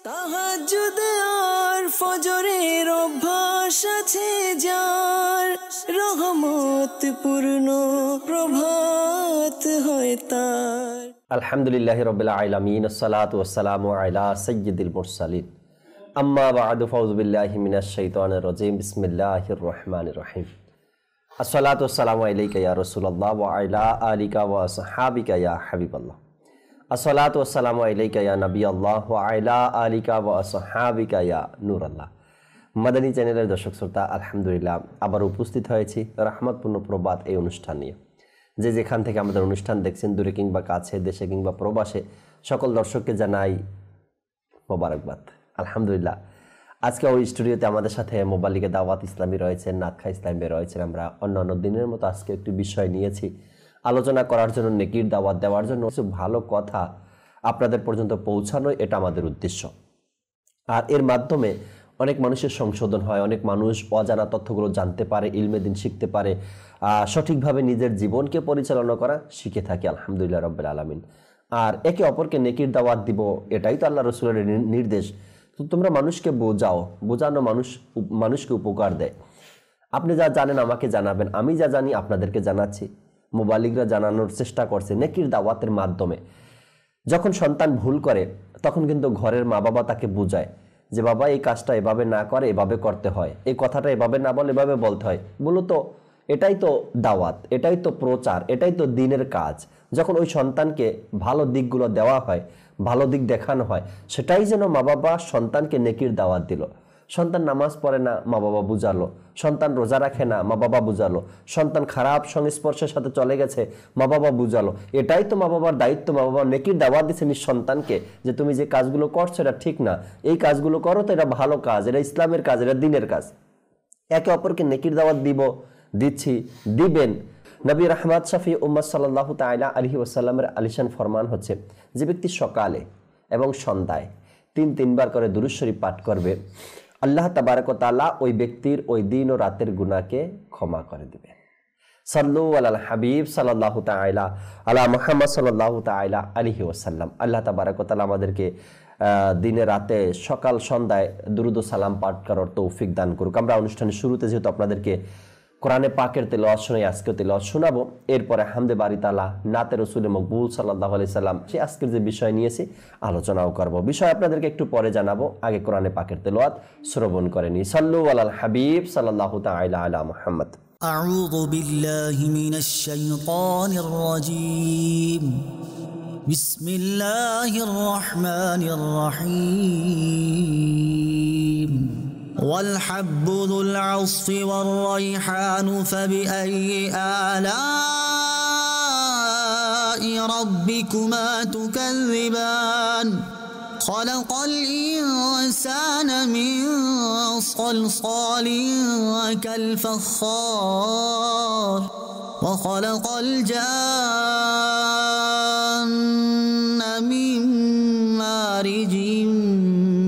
তাহাজ্জুদ আর ফজরের অভ্যাস আছে যার, রহমত পূর্ণ প্রভাত হয় তার। আলহামদুলিল্লাহি রাব্বিল আলামিন, আসসালাতু ওয়াসসালামু আলা সাইয়্যিদিল মুরসালিন, আম্মা বা'দু, ফাউযু বিল্লাহি মিনাশ শাইতানির রাজীম, বিসমিল্লাহির রহমানির রহিম। আসসালাতু ওয়াসসালামু আলাইকা ইয়া রাসূলুল্লাহ ওয়া আলা আলিকা ওয়া আসহাবিকা ইয়া হাবিবাল্লাহ। আসসালাতু ওয়াসসালামু আলাইকা ইয়া নবিয়াল্লাহ ওয়া আলা আলিকা ওয়া আসহাবিকা ইয়া নূরাল্লাহ। মাদানী চ্যানেলের দর্শক শ্রোতা, আলহামদুলিল্লাহ আবার উপস্থিত হয়েছি রহমতপূর্ণ প্রবাদ এই অনুষ্ঠান নিয়ে। যে যেখান থেকে আমাদের অনুষ্ঠান দেখছেন, দূরে কিংবা কাছে, দেশে কিংবা প্রবাসে, সকল দর্শককে জানাই মোবারকবাদ। আলহামদুলিল্লাহ আজকে ওই স্টুডিওতে আমাদের সাথে মোবাল্লিগে দাওয়াত ইসলামী রয়েছেন, নাতখা ইসলামী রয়েছেন। আমরা অন্যান্য দিনের মতো আজকে একটি বিষয় নিয়েছি আলোচনা করার জন্য, নেকির দাওয়াত দেওয়ার জন্য, কিছু ভালো কথা আপনাদের পর্যন্ত পৌঁছানো, এটা আমাদের উদ্দেশ্য। আর এর মাধ্যমে অনেক মানুষের সংশোধন হয়, অনেক মানুষ অজানা তথ্যগুলো জানতে পারে, ইলমে দিন শিখতে পারে, সঠিকভাবে নিজের জীবনকে পরিচালনা করা শিখে থাকে। আলহামদুলিল্লাহ রাব্বিল আলামিন। আর একে অপরকে নেকির দাওয়াত দিব, এটাই তো আল্লাহ রাসূলের নির্দেশ। তো তোমরা মানুষকে বোঝাও, বোঝানো মানুষকে উপকার দেয়। আপনি যা জানেন আমাকে জানাবেন, আমি যা জানি আপনাদেরকে জানাচ্ছি। মুবাল্লিগরা জানানোর চেষ্টা করছে নেকির দাওয়াতের মাধ্যমে। যখন সন্তান ভুল করে তখন কিন্তু ঘরের মা বাবা তাকে বোঝায় যে বাবা এই কাজটা এভাবে না করে এভাবে করতে হয়, এই কথাটা এভাবে না বলে এভাবে বলতে হয়। মূলত এটাই তো দাওয়াত, এটাই তো প্রচার, এটাই তো দিনের কাজ। যখন ওই সন্তানকে ভালো দিকগুলো দেওয়া হয়, ভালো দিক দেখানো হয়, সেটাই যেন মা বাবা সন্তানকে নেকির দাওয়াত দিল। সন্তান নামাজ পড়ে না, মা বাবা বুঝালো। সন্তান রোজা রাখে না, মা বাবা বুঝালো। সন্তান খারাপ সংস্পর্শের সাথে চলে গেছে, মা বাবা বুঝালো। এটাই তো মা বাবার দায়িত্ব। মা বাবা নেকির দাওয়াত দিচ্ছে নিজ সন্তানকে যে তুমি যে কাজগুলো করছো এটা ঠিক না, এই কাজগুলো করো তো, এটা ভালো কাজ, এটা ইসলামের কাজ, এটা দিনের কাজ। একে অপরকে নেকির দাওয়াত দিচ্ছি, দিবেন। নবী রাহমাত শফি উম্মাত সাল্লাল্লাহু তাআলা আলাইহি ওয়াসাল্লামের আলিশান ফরমান হচ্ছে, যে ব্যক্তি সকালে এবং সন্ধ্যায় তিনবার করে দুরূদ শরীফ পাঠ করবে, আল্লাহ তাবারক ওয়া তাআলা ওই ব্যক্তির ওই দিন ও রাতের গুনাহকে ক্ষমা করে দিবে। সাল্লু আলাল হাবিব সাল্লাল্লাহু তাআলা আলা মুহাম্মদ সাল্লাল্লাহু তাআলা আলাইহি ওয়াসাল্লাম। আল্লাহ তাবারক ওয়া তাআলা আমাদেরকে দিনে রাতে সকাল সন্ধ্যায় দুরূদ ও সালাম পাঠ করার তৌফিক দান করুক। আমরা অনুষ্ঠানের শুরুতে যেহেতু আপনাদেরকে কোরআনে পাকের তেলাওয়াত শোনাই, আজকে তেলাওয়াত শোনাবো। এরপরে হামদে বারি তাআলা, নাতে রাসূলে মকবুল সাল্লাল্লাহু আলাইহি সাল্লাম, সে আজকের যে বিষয় নিয়েছি আলোচনাও করব। বিষয় আপনাদেরকে একটু পরে জানাবো, আগে কোরআনে পাকের তেলাওয়াত শ্রবণ করে নি। সাল্লু আলাল হাবিব সাল্লাল্লাহু তাআলা আলা মুহাম্মদ। আউযু বিল্লাহি মিনাশ শাইতানির রাজীম। বিসমিল্লাহির রহমানির রহিম। والحب ذو العصف والريحان فبأي آلاء ربكما تكذبان. خلق الإنسان من صلصال كالفخار وخلق الجان من مارج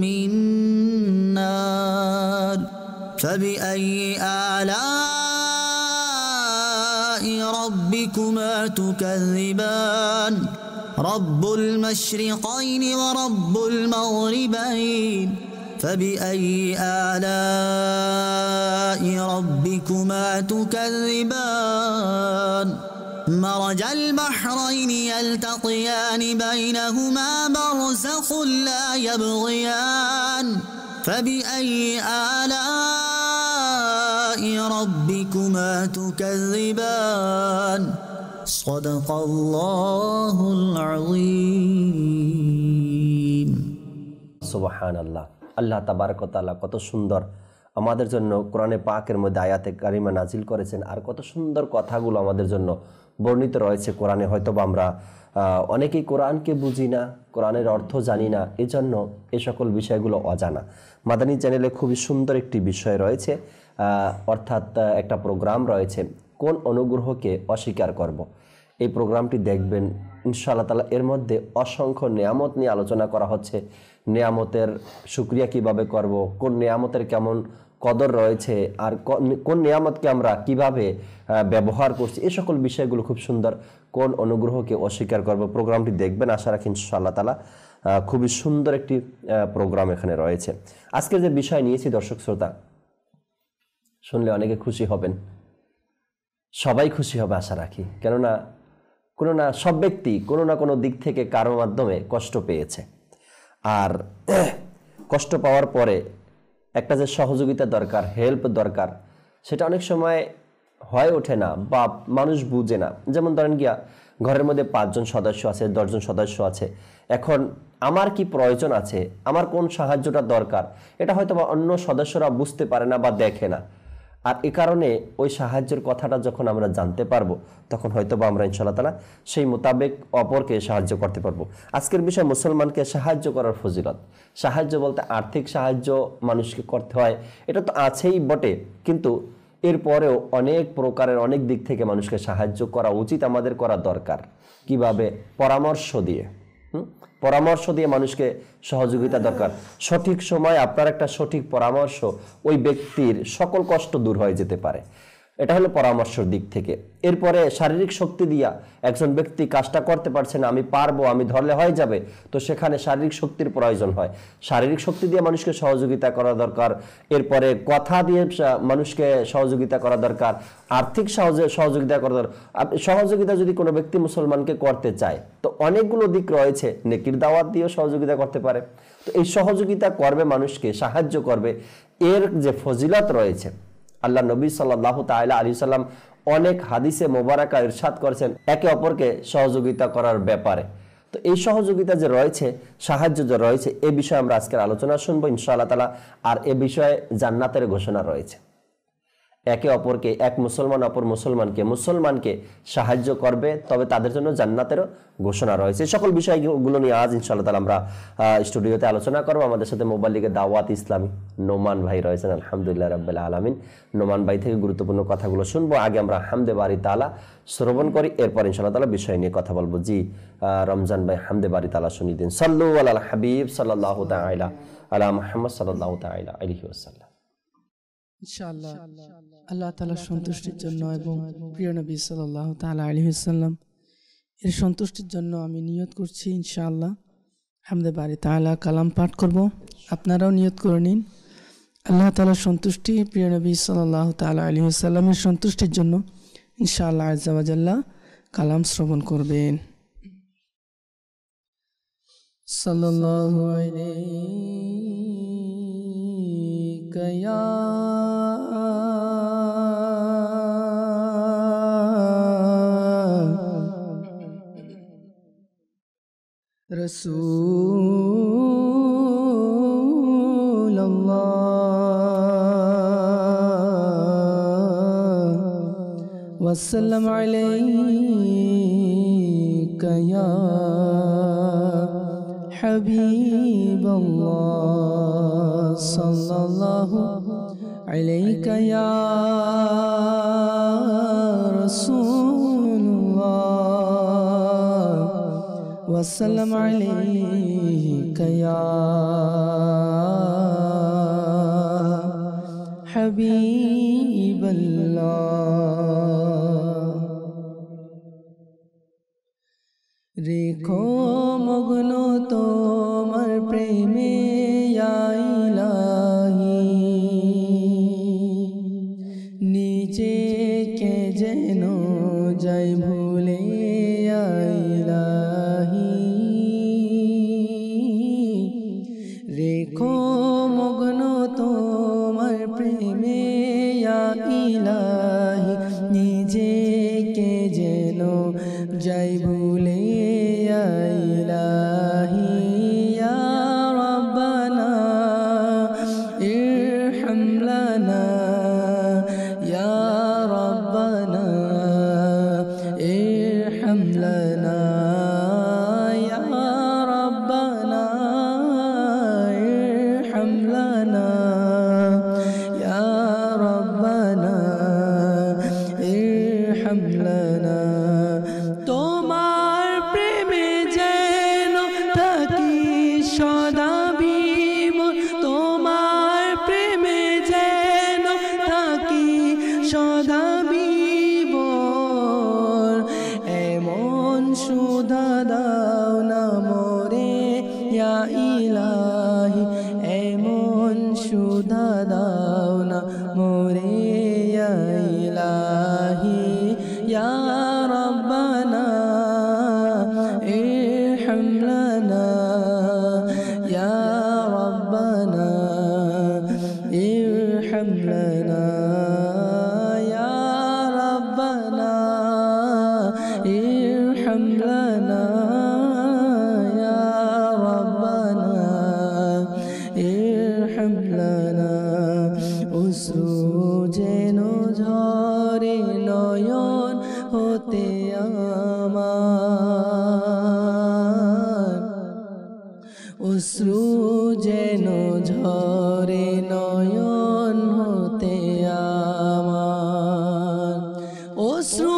من نار. فبأي آلاء ربكما تكذبان. رب المشرقين ورب المغربين. فبأي آلاء ربكما تكذبان. مرج البحرين يلتقيان بينهما برزخ لا يبغيان. فبأي آلاء ربكما تكذبان. صدق الله العظيم. সুবহানাল্লাহ। আল্লাহ তাবারক ওয়া তাআলা কত সুন্দর আমাদের জন্য কোরআনে পাকের মধ্যে আয়াতে কারিমা নাজিল করেছেন, আর কত সুন্দর কথাগুলো আমাদের জন্য বর্ণিত রয়েছে কোরআনে। হয়তোবা আমরা অনেকেই কোরআনকে বুঝি না, কোরআনের অর্থ জানি না, এজন্য এই সকল বিষয়গুলো অজানা। মাদানী চ্যানেলে খুবই সুন্দর একটি বিষয় রয়েছে, অর্থাৎ একটা প্রোগ্রাম রয়েছে, কোন অনুগ্রহকে অস্বীকার করব। এই প্রোগ্রামটি দেখবেন ইনশাআল্লাহ তাআলা। এর মধ্যে অসংখ্য নেয়ামত নিয়ে আলোচনা করা হচ্ছে। নেয়ামতের শুকরিয়া কিভাবে করব, কোন নেয়ামতের কেমন কদর রয়েছে, আর কোন নিয়ামতকে আমরা কিভাবে ব্যবহার করছি, এই সকল বিষয়গুলো খুব সুন্দর। কোন অনুগ্রহকে অস্বীকার করব, প্রোগ্রামটি দেখবেন, আশা রাখি ইনশাআল্লাহ তাআলা। খুবই সুন্দর একটি প্রোগ্রাম এখানে রয়েছে। আজকের যে বিষয় নিয়েছি দর্শক শ্রোতা, শুনলে অনেকে খুশি হবেন, সবাই খুশি হবে আশা রাখি। কেননা সব ব্যক্তি কোনো না কোনো দিক থেকে কারো মাধ্যমে কষ্ট পেয়েছে, আর কষ্ট পাওয়ার পরে একটা যে সহযোগিতা দরকার, হেল্প দরকার, সেটা অনেক সময় হয়ে ওঠে না বা মানুষ বুঝে না। যেমন ধরেন গিয়া ঘরের মধ্যে 5 জন সদস্য আছে, 10 জন সদস্য আছে, এখন আমার কি প্রয়োজন আছে, আমার কোন সাহায্যটা দরকার, এটা হয়তো বা অন্য সদস্যরা বুঝতে পারে না বা দেখে না। আর এ কারণে ওই সাহায্যের কথাটা যখন আমরা জানতে পারবো, তখন হয়তো বা আমরা ইনশাআল্লাহ তাআলা সেই মোতাবেক অপরকে সাহায্য করতে পারবো। আজকের বিষয় মুসলমানকে সাহায্য করার ফজিলত। সাহায্য বলতে আর্থিক সাহায্য মানুষকে করতে হয়, এটা তো আছেই বটে, কিন্তু এরপরেও অনেক প্রকারের অনেক দিক থেকে মানুষকে সাহায্য করা উচিত, আমাদের করা দরকার। কিভাবে? পরামর্শ দিয়ে। পরামর্শ দিয়ে মানুষকে সহযোগিতা দরকার। সঠিক সময় আপনার একটা সঠিক পরামর্শ ওই ব্যক্তির সকল কষ্ট দূর হয়ে যেতে পারে। এটা হলো পরামর্শের দিক থেকে। এরপরে শারীরিক শক্তি দিয়া একজন ব্যক্তি কাজটা করতে পারছে না, আমি পারবো, আমি ধরলে হয়ে যাবে, তো সেখানে শারীরিক শক্তির প্রয়োজন হয়। শারীরিক শক্তি দিয়ে মানুষকে সহযোগিতা করা দরকার। এরপরে কথা দিয়ে মানুষকে সহযোগিতা করা দরকার। আর্থিক সহযোগিতা করা দরকার। সহযোগিতা যদি কোনো ব্যক্তি মুসলমানকে করতে চায়, তো অনেকগুলো দিক রয়েছে। নেকির দাওয়াত দিয়েও সহযোগিতা করতে পারে। তো এই সহযোগিতা করবে, মানুষকে সাহায্য করবে, এর যে ফজিলত রয়েছে, আল্লাহ নবী সাল্লাল্লাহু তাআলা আলাইহি সাল্লাম অনেক হাদিসে মোবারকা ইরশাদ করেছেন একে অপরকে সহযোগিতা করার ব্যাপারে। তো এই সহযোগিতা যে রয়েছে, সাহায্য যে রয়েছে, এ বিষয়ে আমরা আজকের আলোচনা শুনবো ইনশাআল্লাহ তাআলা। আর এ বিষয়ে জান্নাতের ঘোষণা রয়েছে। একে অপরকে, এক মুসলমান অপর মুসলমানকে সাহায্য করবে, তবে তাদের জন্য জান্নাতেরও ঘোষণা রয়েছে। এই সকল বিষয়গুলো নিয়ে আজ ইনশাআল্লাহ তাআলা আমরা স্টুডিওতে আলোচনা করব। আমাদের সাথে মোবাইল লিগে দাওয়াত ইসলামী নোমান ভাই রয়েছেন, আলহামদুলিল্লাহ রাব্বিল আলামিন। নোমান ভাই থেকে গুরুত্বপূর্ণ কথাগুলো শুনবো। আগে আমরা হামদে বারি তাআলা শ্রবণ করি, এরপর ইনশাআল্লাহ তাআলা বিষয় নিয়ে কথা বলবো। জি রমজান ভাই, হামদে বারি তাআলা শুনিয়ে দিন। সাল্লু আলাল হাবিব সাল্লাল্লাহু তাআলা আলা মুহাম্মদ সাল্লাল্লাহু তাআলা আলাইহি ওয়াসাল্লাম। ইনশাআল্লাহ আল্লাহ তাআলার সন্তুষ্টির জন্য এবং প্রিয় নবী সাল্লাল্লাহু তাআলা আলাইহি ওয়াসাল্লাম এর সন্তুষ্টির জন্য আমি নিয়ত করছি ইনশাআল্লাহ হামদে বারি তাআলা কালাম পাঠ করব। আপনারাও নিয়ত করে নিন। আল্লাহ তাআলার সন্তুষ্টি, প্রিয় নবী সাল্লাল্লাহু তাআলা আলাইহি ওয়াসাল্লামের সন্তুষ্টির জন্য ইনশাআল্লাহ আজ্জা ওয়া জাল্লা কালাম শ্রবণ করবেন। সাল্লাল্লাহু আলাইকা ইয়া রাসূলুল্লাহ ওয়াসাল্লাম আলাইকা ইয়া হাবিবাল্লাহ সাল্লাল্লাহু আলাইকা ইয়া রাসূলুল্লাহ ওয়াসাল্লাম আলাইকা ইয়া হাবিবাল্লাহ। রেখো মগ্ন তোমার প্রেমে ইয়া ইলাহি, নিজেকে যেন যাই ভুলে ইয়া ইলাহি। রেখো মগ্ন তোমার প্রেমে ইয়া ইলাহি, নিজেকে যেন যাই ভুলে ইয়া ইলাহি। ইয়া রাব্বানা ইরহাম লানা, ইয়া রাব্বানা ইরহাম লানা, ইয়া রাব্বানা ارحم لنا يا ربنا ارحم لنا يا ربنا ارحم لنا অশ্রু যেন ঝরে নয়ন হতে আমার অশ্রু যেন ঝরে নয়ন হতে আমার অশ্রু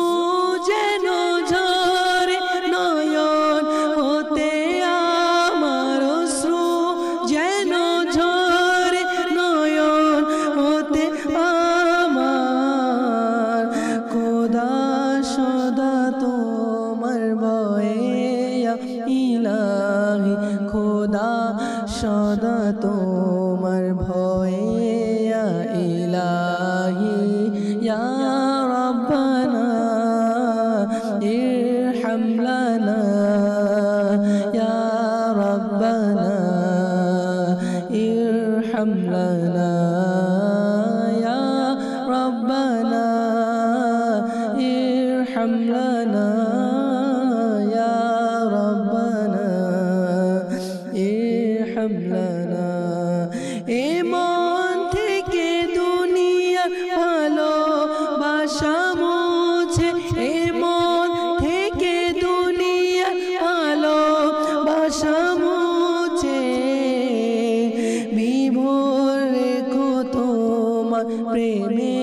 যেন ঝরে নয়ন হতে আমার অশ্রু যেন ঝরে নয়ন হতে আমার খোদা সদা তোমার ভয়ে ইলাহি খোদা সদা তোমার ভয়ে ইলাহি ইয়া রব্বানা ইরহাম লানা ইয়া রব্বানা ইরহাম লানা ইয়া রব্বানা ইরহাম লানা ইয়া রব্বানা ইরহাম লানা এ মন থেকে দুনিয়া ভালোবাসা মুছে এ মন থেকে দুনিয়া ভালোবাসা মুছে বিভোর রেখো তোমার প্রেমে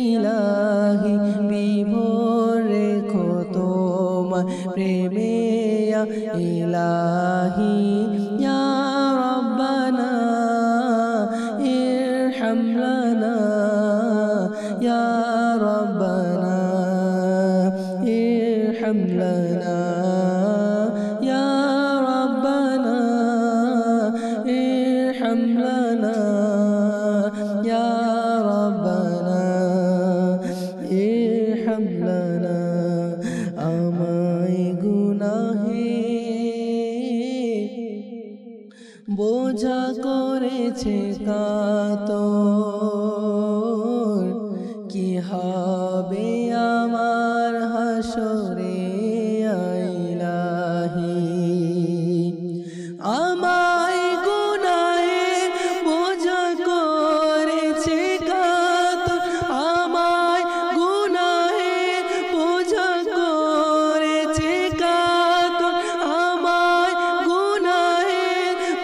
ইলাহি বিভোর রেখো তোমার প্রেমে ইলাহি ইয়া রব্বানা ইরহাম লানা ইয়া রব্বানা ইরহাম লানা ইয়া রব্বানা ইরহাম লানা ইয়া রব্বানা ইরহাম লানা আমায় গুনাহে বোঝা করেছে কাতর কি হবে আমার হাসরে ইলাহি আমায় গুনাহে বোঝা করেছে কাতর আমায় গুনাহে বোঝা করেছে কাতর আমায় গুনাহে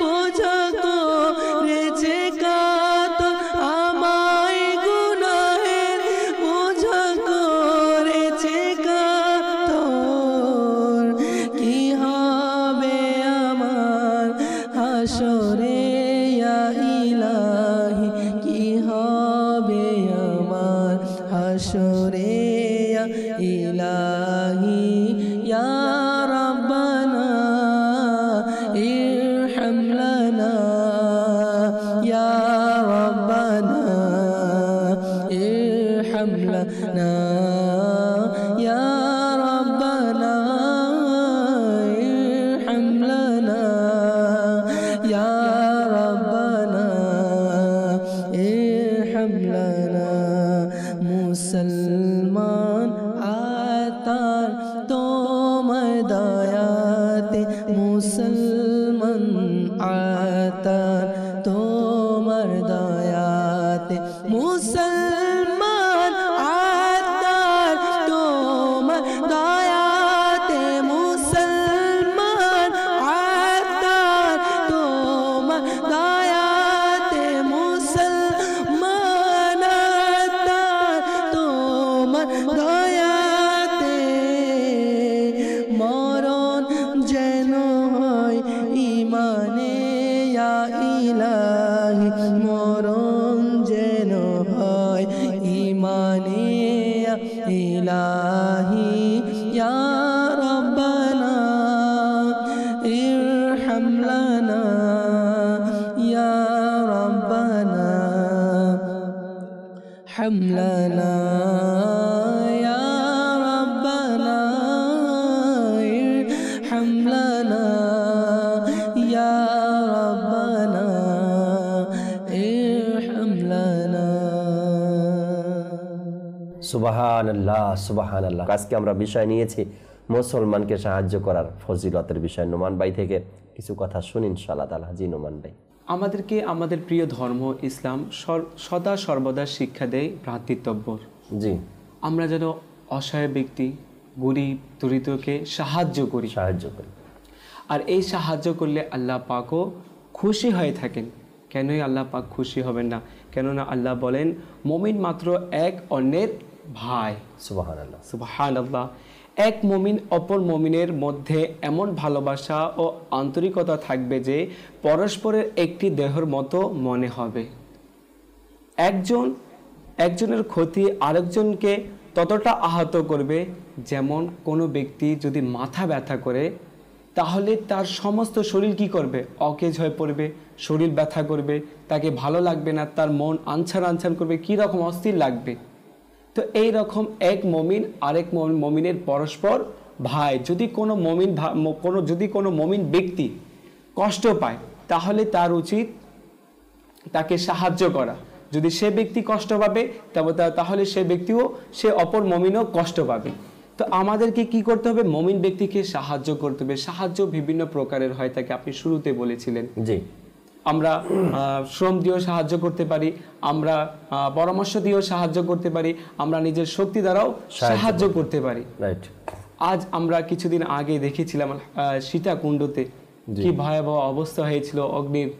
বোঝা করেছে কাতর আমায় গুনাহে বোঝা করেছে কাতর কি হবে আমার হাসরে ইলাহি কি হবে আমার হাসরে ইলাহি ইয়া রব্বানা ইরহাম লানা ইয়া রব্বানা ইরহাম লানা ইয়া রব্বানা ইরহাম লানা ইয়া রব্বানা ইরহাম লানা মুসলমান আতার তোমার দয়াতে মুসলমান আতার তোমার দয়াতে মুসলমান আতার তোমার দয়াতে মুসলমান আতার তোমার দয়াতে মুসলমান আতার তোমার দয়াতে মরণ যেন হয় ইমানে ইলাহি মরণ যেন হয় ইমানে ইলাহি ইয়া রব্বানা ইরহাম লানা ইয়া রব্বানা হামলানা ইয়া রব্বানা ইরহাম লানা ইয়া রব্বানা ইরহাম লানা সুবহানাল্লাহ, সুবহানাল্লাহ। আজকে আমরা বিষয় নিয়েছি মুসলমানকে সাহায্য করার ফজিলতের বিষয়। নোমান ভাই থেকে কিছু কথা শুনি ইনশাআল্লাহ তাআলা। জি নোমান ভাই। আমাদেরকে আমাদের প্রিয় ধর্ম ইসলাম সদা সর্বদা শিক্ষা দেয় ভ্রাতৃত্ববোধ। জি, আমরা যেন অসহায় ব্যক্তি, গরিব দরিদ্রকে সাহায্য করি। আর এই সাহায্য করলে আল্লাহ পাকও খুশি হয়ে থাকেন। কেনই আল্লাহ পাক খুশি হবেন না? কেননা আল্লাহ বলেন মুমিন মাত্র এক অন্যের ভাই। সুবহানাল্লাহ, সুবহানাল্লাহ। এক মুমিন অপর মুমিনের মধ্যে এমন ভালোবাসা ও আন্তরিকতা থাকবে যে পরস্পরের একটি দেহের মতো মনে হবে। একজনের ক্ষতি আরেকজনকে ততটা আহত করবে যেমন কোনো ব্যক্তি যদি মাথা ব্যথা করে তাহলে তার সমস্ত শরীর কি করবে? অকেজ হয়ে পড়বে, শরীর ব্যথা করবে, তাকে ভালো লাগবে না, তার মন আনছান করবে, কী রকম অস্থির লাগবে। তো এই রকম এক মমিন আরেক মমিনের পরস্পর ভাই। যদি কোনো মমিন ব্যক্তি কষ্ট পায় তাহলে তার উচিত তাকে সাহায্য করা। যদি সে ব্যক্তি কষ্ট পাবে তাহলে সে অপর মমিনও কষ্ট পাবে। তো আমাদেরকে কি করতে হবে? মমিন ব্যক্তিকে সাহায্য করতে হবে। সাহায্য বিভিন্ন প্রকারের হয় থাকে, আপনি শুরুতে বলেছিলেন। জি, আমরা শ্রম দিয়েও সাহায্য করতে পারি, আমরা পরামর্শ দিয়েও সাহায্য করতে পারি, আমরা নিজের শক্তি দ্বারাও সাহায্য করতে পারি। আজ আমরা কিছুদিন আগে দেখেছিলাম সীতাকুণ্ডতে কি ভয়াবহ অবস্থা হয়েছিল অগ্নির।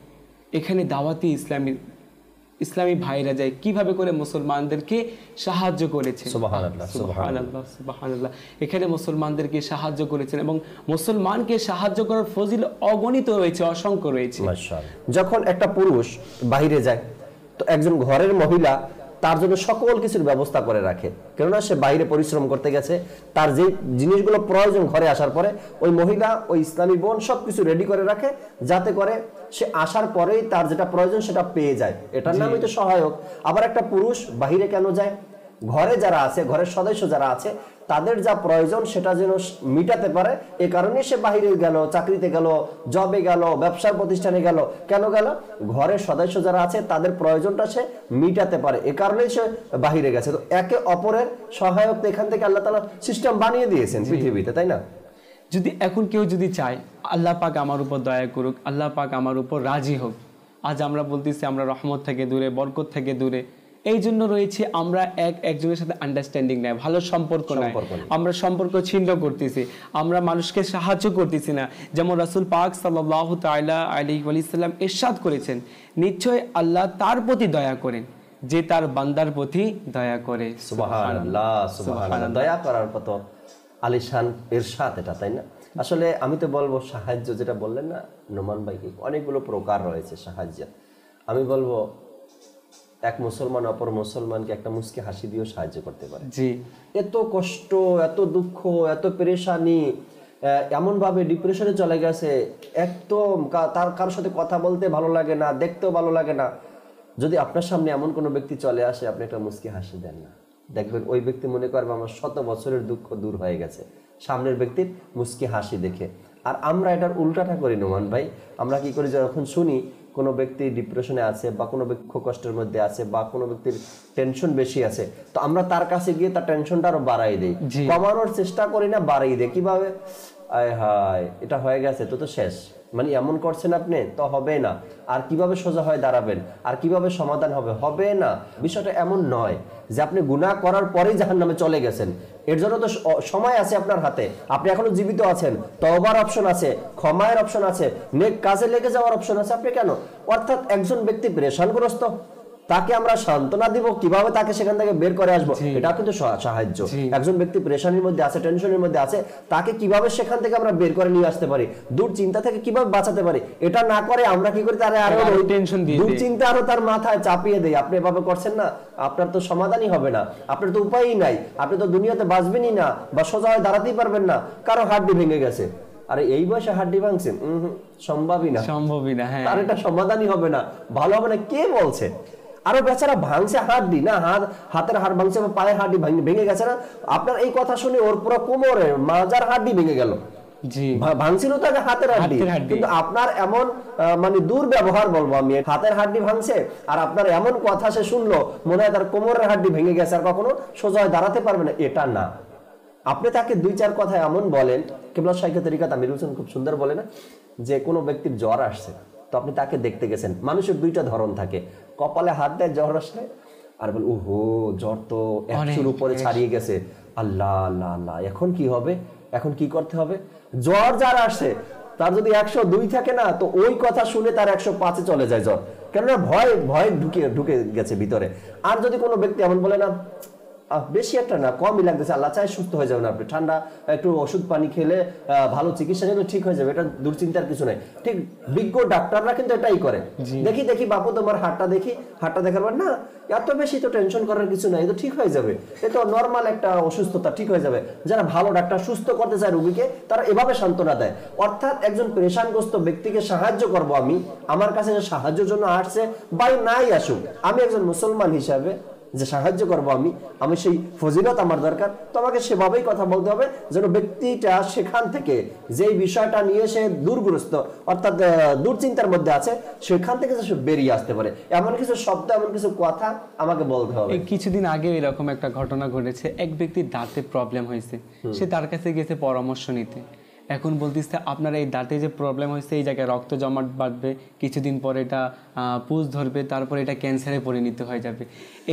এখানে দাওয়াতি ইসলামী ভাইরা যায় কিভাবে করে মুসলমানদেরকে সাহায্য করেছে। সুবহানাল্লাহ, সুবহানাল্লাহ, সুবহানাল্লাহ। এখানে মুসলমানদেরকে সাহায্য করেছেন এবং মুসলমানকে সাহায্য করার ফজিল অগণিত রয়েছে, অসংখ্য রয়েছে। মাশাআল্লাহ। যখন একটা পুরুষ বাইরে যায় তো একজন ঘরের মহিলা তার জন্য সকল কিছুর ব্যবস্থা করে রাখে, কেননা সে বাইরে পরিশ্রম করতে গেছে। তার যে জিনিসগুলো প্রয়োজন ঘরে আসার পরে ওই মহিলা, ওই ইসলামী বোন সবকিছু রেডি করে রাখে, যাতে করে সে আসার পরেই তার যেটা প্রয়োজন সেটা পেয়ে যায়। এটার নামই তো সহায়ক। আবার একটা পুরুষ বাহিরে কেন যায়? ঘরে যারা আছে, ঘরের সদস্য যারা আছে তাদের যা প্রয়োজন সেটা যেন মিটাতে পারে, এ কারণে সে বাহিরে গেল, চাকরিতে গেল, জবে গেল, ব্যবসার প্রতিষ্ঠানে গেল। কেন গেল? ঘরের সদস্য যারা আছে তাদের প্রয়োজনটা সে মিটাতে পারে, এ কারণেই সে বাহিরে গেছে। তো একে অপরের সহায়ক এখান থেকে আল্লাহ তাআলা সিস্টেম বানিয়ে দিয়েছেন পৃথিবীতে, তাই না? যদি এখন কেউ যদি চায় আল্লাহ পাক আমার উপর দয়া করুক, আল্লাহ পাক আমার উপর রাজি হোক। আজ আমরা বলতেছি আমরা রহমত থেকে দূরে, বরকত থেকে দূরে। এই জন্য রয়েছে আমরা একজনের সাথে আন্ডারস্ট্যান্ডিং নাই, ভালো সম্পর্ক নাই, আমরা সম্পর্ক ছিন্ন করতেছি, আমরা মানুষকে সাহায্য করতেছি না। যেমন রাসূল পাক সাল্লাল্লাহু তাআলা আলাইহি ওয়াসাল্লাম ইরশাদ করেছেন, নিশ্চয় আল্লাহ তার প্রতি দয়া করেন যে তার বান্দার প্রতি দয়া করে। সুবহানাল্লাহ, সুবহানাল্লাহ। দয়া করার কত আলিশান ইরশাদ এটা, তাই না? আসলে আমি তো বলবো সাহায্য যেটা বললেন না নোমান ভাই, অনেকগুলো প্রকার রয়েছে সাহায্য। আমি বলবো এক মুসলমান অপর মুসলমানকে একটা মুস্কি হাসি দিয়েও সাহায্য করতে পারে। জি, এত কষ্ট, এত দুঃখ, এত পেরেশানি, এমন ভাবে ডিপ্রেশনে চলে গেছে, একদম তার কারোর সাথে কথা বলতে ভালো লাগে না, দেখতেও ভালো লাগে না। যদি আপনার সামনে এমন কোনো ব্যক্তি চলে আসে, আপনি একটা মুস্কি হাসি দেন না, দেখবেন ওই ব্যক্তি মনে করবে আমার 100 বছরের দুঃখ দূর হয়ে গেছে সামনের ব্যক্তির মুস্কি হাসি দেখে। আর আমরা এটার উল্টাটা করি নোমান ভাই। আমরা কি করি, যখন শুনি কোনো ব্যক্তি ডিপ্রেশনে আছে বা কোনো ব্যক্তি কষ্টের মধ্যে আছে বা কোনো ব্যক্তির টেনশন বেশি আছে, তো আমরা তার কাছে গিয়ে তার টেনশনটা আরো বাড়াই দেই, কমানোর চেষ্টা করি না, বাড়াই দেই। কিভাবে? আয় হায়, এটা হয়ে গেছে তো শেষ, মানে এমন করছেন আপনি, তো হবে না। আর কিভাবে সোজা হয়ে দাঁড়াবেন, আর কিভাবে সমাধান হবে না। বিষয়টা এমন নয় যে আপনি গুনাহ করার পরেই জাহান্নামে চলে গেছেন। এর জন্য তো সময় আছে আপনার হাতে, আপনি এখনো জীবিত আছেন, তওবার অপশন আছে, ক্ষমায়ের অপশন আছে, নেক কাজে লেগে যাওয়ার অপশন আছে। আপনি কেন? অর্থাৎ একজন ব্যক্তি পেরেশানগ্রস্ত, তাকে আমরা সান্ত্বনা দিব, কিভাবে তাকে সেখান থেকে বের করে আসবো, এটা কিন্তু সাহায্য। একজন ব্যক্তি পেরেশানির মধ্যে আছে, টেনশনের মধ্যে আছে, তাকে কিভাবে সেখান থেকে আমরা বের করে নিয়ে আসতে পারি, দুশ্চিন্তা থেকে কিভাবে বাঁচাতে পারি, এটা না করে আমরা কি করি, তার আরো টেনশন দিয়ে দুশ্চিন্তা আরো তার মাথায় চাপিয়ে দেই। আপনি এভাবে করছেন না, আপনার তো সমাধানই হবে না, আপনার তো উপায়ই নাই, আপনি তো দুনিয়াতে বাঁচবেনই না বা সোজা হয়ে দাঁড়াতেই পারবেন না। কারো হাড্ডি ভেঙে গেছে, আরে এই বয়সে হাড্ডি ভাঙছেন, সম্ভবই না। আর এটা সমাধানই হবে না, ভালো হবে না, কে বলছে? আরো বেচারা ভাঙছে হাড্ডি, না হাতের হাড় ভাঙছে বা পায়ের হাড্ডি ভেঙে গেছে না, আপনার এই কথা শুনে ওর পুরো কোমরের মাজার হাড্ডি ভেঙে গেল। জি ভাঙছিল তো আগে হাতের হাড্ডি, হাতের হাড্ডি। কিন্তু আপনার এমন মানে দুর্ব্যবহার বলবো আমি, হাতের হাড্ডি ভাঙছে আর আপনার এমন কথা সে শুনলো মনে হয় তার কোমরের হাড্ডি ভেঙে গেছে আর কখনো সোজা হয়ে দাঁড়াতে পারবে না, এটা না। আপনি তাকে দুই চার কথা এমন বলেন, কিবলা শাইখে তরিকাত আমির হোসেন খুব সুন্দর বলে না, যে কোনো ব্যক্তির জ্বর আসছে তো আপনি তাকে দেখতে গেছেন, মানুষের দুইটা ধরন থাকে, কপালে হাত দেয় জ্বর আসলে আর বলে ওহো জ্বর তো 100-র উপরে ছাড়িয়ে গেছে, আল্লাহ আল্লাহ আল্লাহ এখন কি হবে, এখন কি করতে হবে। জ্বর যার আসছে তার যদি 102 থাকে না, তো ওই কথা শুনে তার 105-এ চলে যায় জ্বর, কেননা ভয় ভয় ঢুকে গেছে ভিতরে। আর যদি কোনো ব্যক্তি এমন বলে না বেশি একটা না কমই লাগতেছে, আল্লাহ চায় সুস্থ হয়ে যাবেন আপনি, ঠান্ডা একটু ওষুধ পানি খেলে ভালো চিকিৎসা নিলে ঠিক হয়ে যাবে, এটা দুশ্চিন্তার কিছু নাই। ঠিক বিজ্ঞ ডাক্তাররা কিন্তু এটাই করে, দেখি বাপু তোমার হাতটা দেখি, হাতটা দেখার পর না এত বেশি তো টেনশন করার কিছু নাই, তো ঠিক হয়ে যাবে, এ তো নর্মাল একটা অসুস্থতা, ঠিক হয়ে যাবে। যারা ভালো ডাক্তার সুস্থ করতে চায় রোগীকে তারা এভাবে সান্ত্বনা দেয়, অর্থাৎ একজন পেরেশানগ্রস্ত ব্যক্তিকে সাহায্য করব আমি, আমার কাছে যে সাহায্যের জন্য আসছে বা নাই আসুক, আমি একজন মুসলমান হিসাবে যে সাহায্য করবো আমি সেই ফজিলত আমার দরকার, তো আমাকে সেভাবেই কথা বলতে হবে যেন ব্যক্তিটা সেখান থেকে যেই বিষয়টা নিয়ে সে দুর্গ্রস্ত অর্থাৎ দুশ্চিন্তার মধ্যে আছে সেখান থেকে সে বেরিয়ে আসতে পারে, এমন কিছু শব্দ এমন কিছু কথা আমাকে বলতে হবে। কিছুদিন আগে এরকম একটা ঘটনা ঘটেছে, এক ব্যক্তির দাঁতে প্রবলেম হয়েছে, সে তার কাছে গেছে পরামর্শ নিতে, এখন বলতেছে আপনার এই দাঁতে যে প্রবলেম হয়েছে এই জায়গায় রক্ত জমাট বাঁধবে, কিছুদিন পরে এটা পুঁজ ধরবে, তারপরে এটা ক্যান্সারে পরিণত হয়ে যাবে।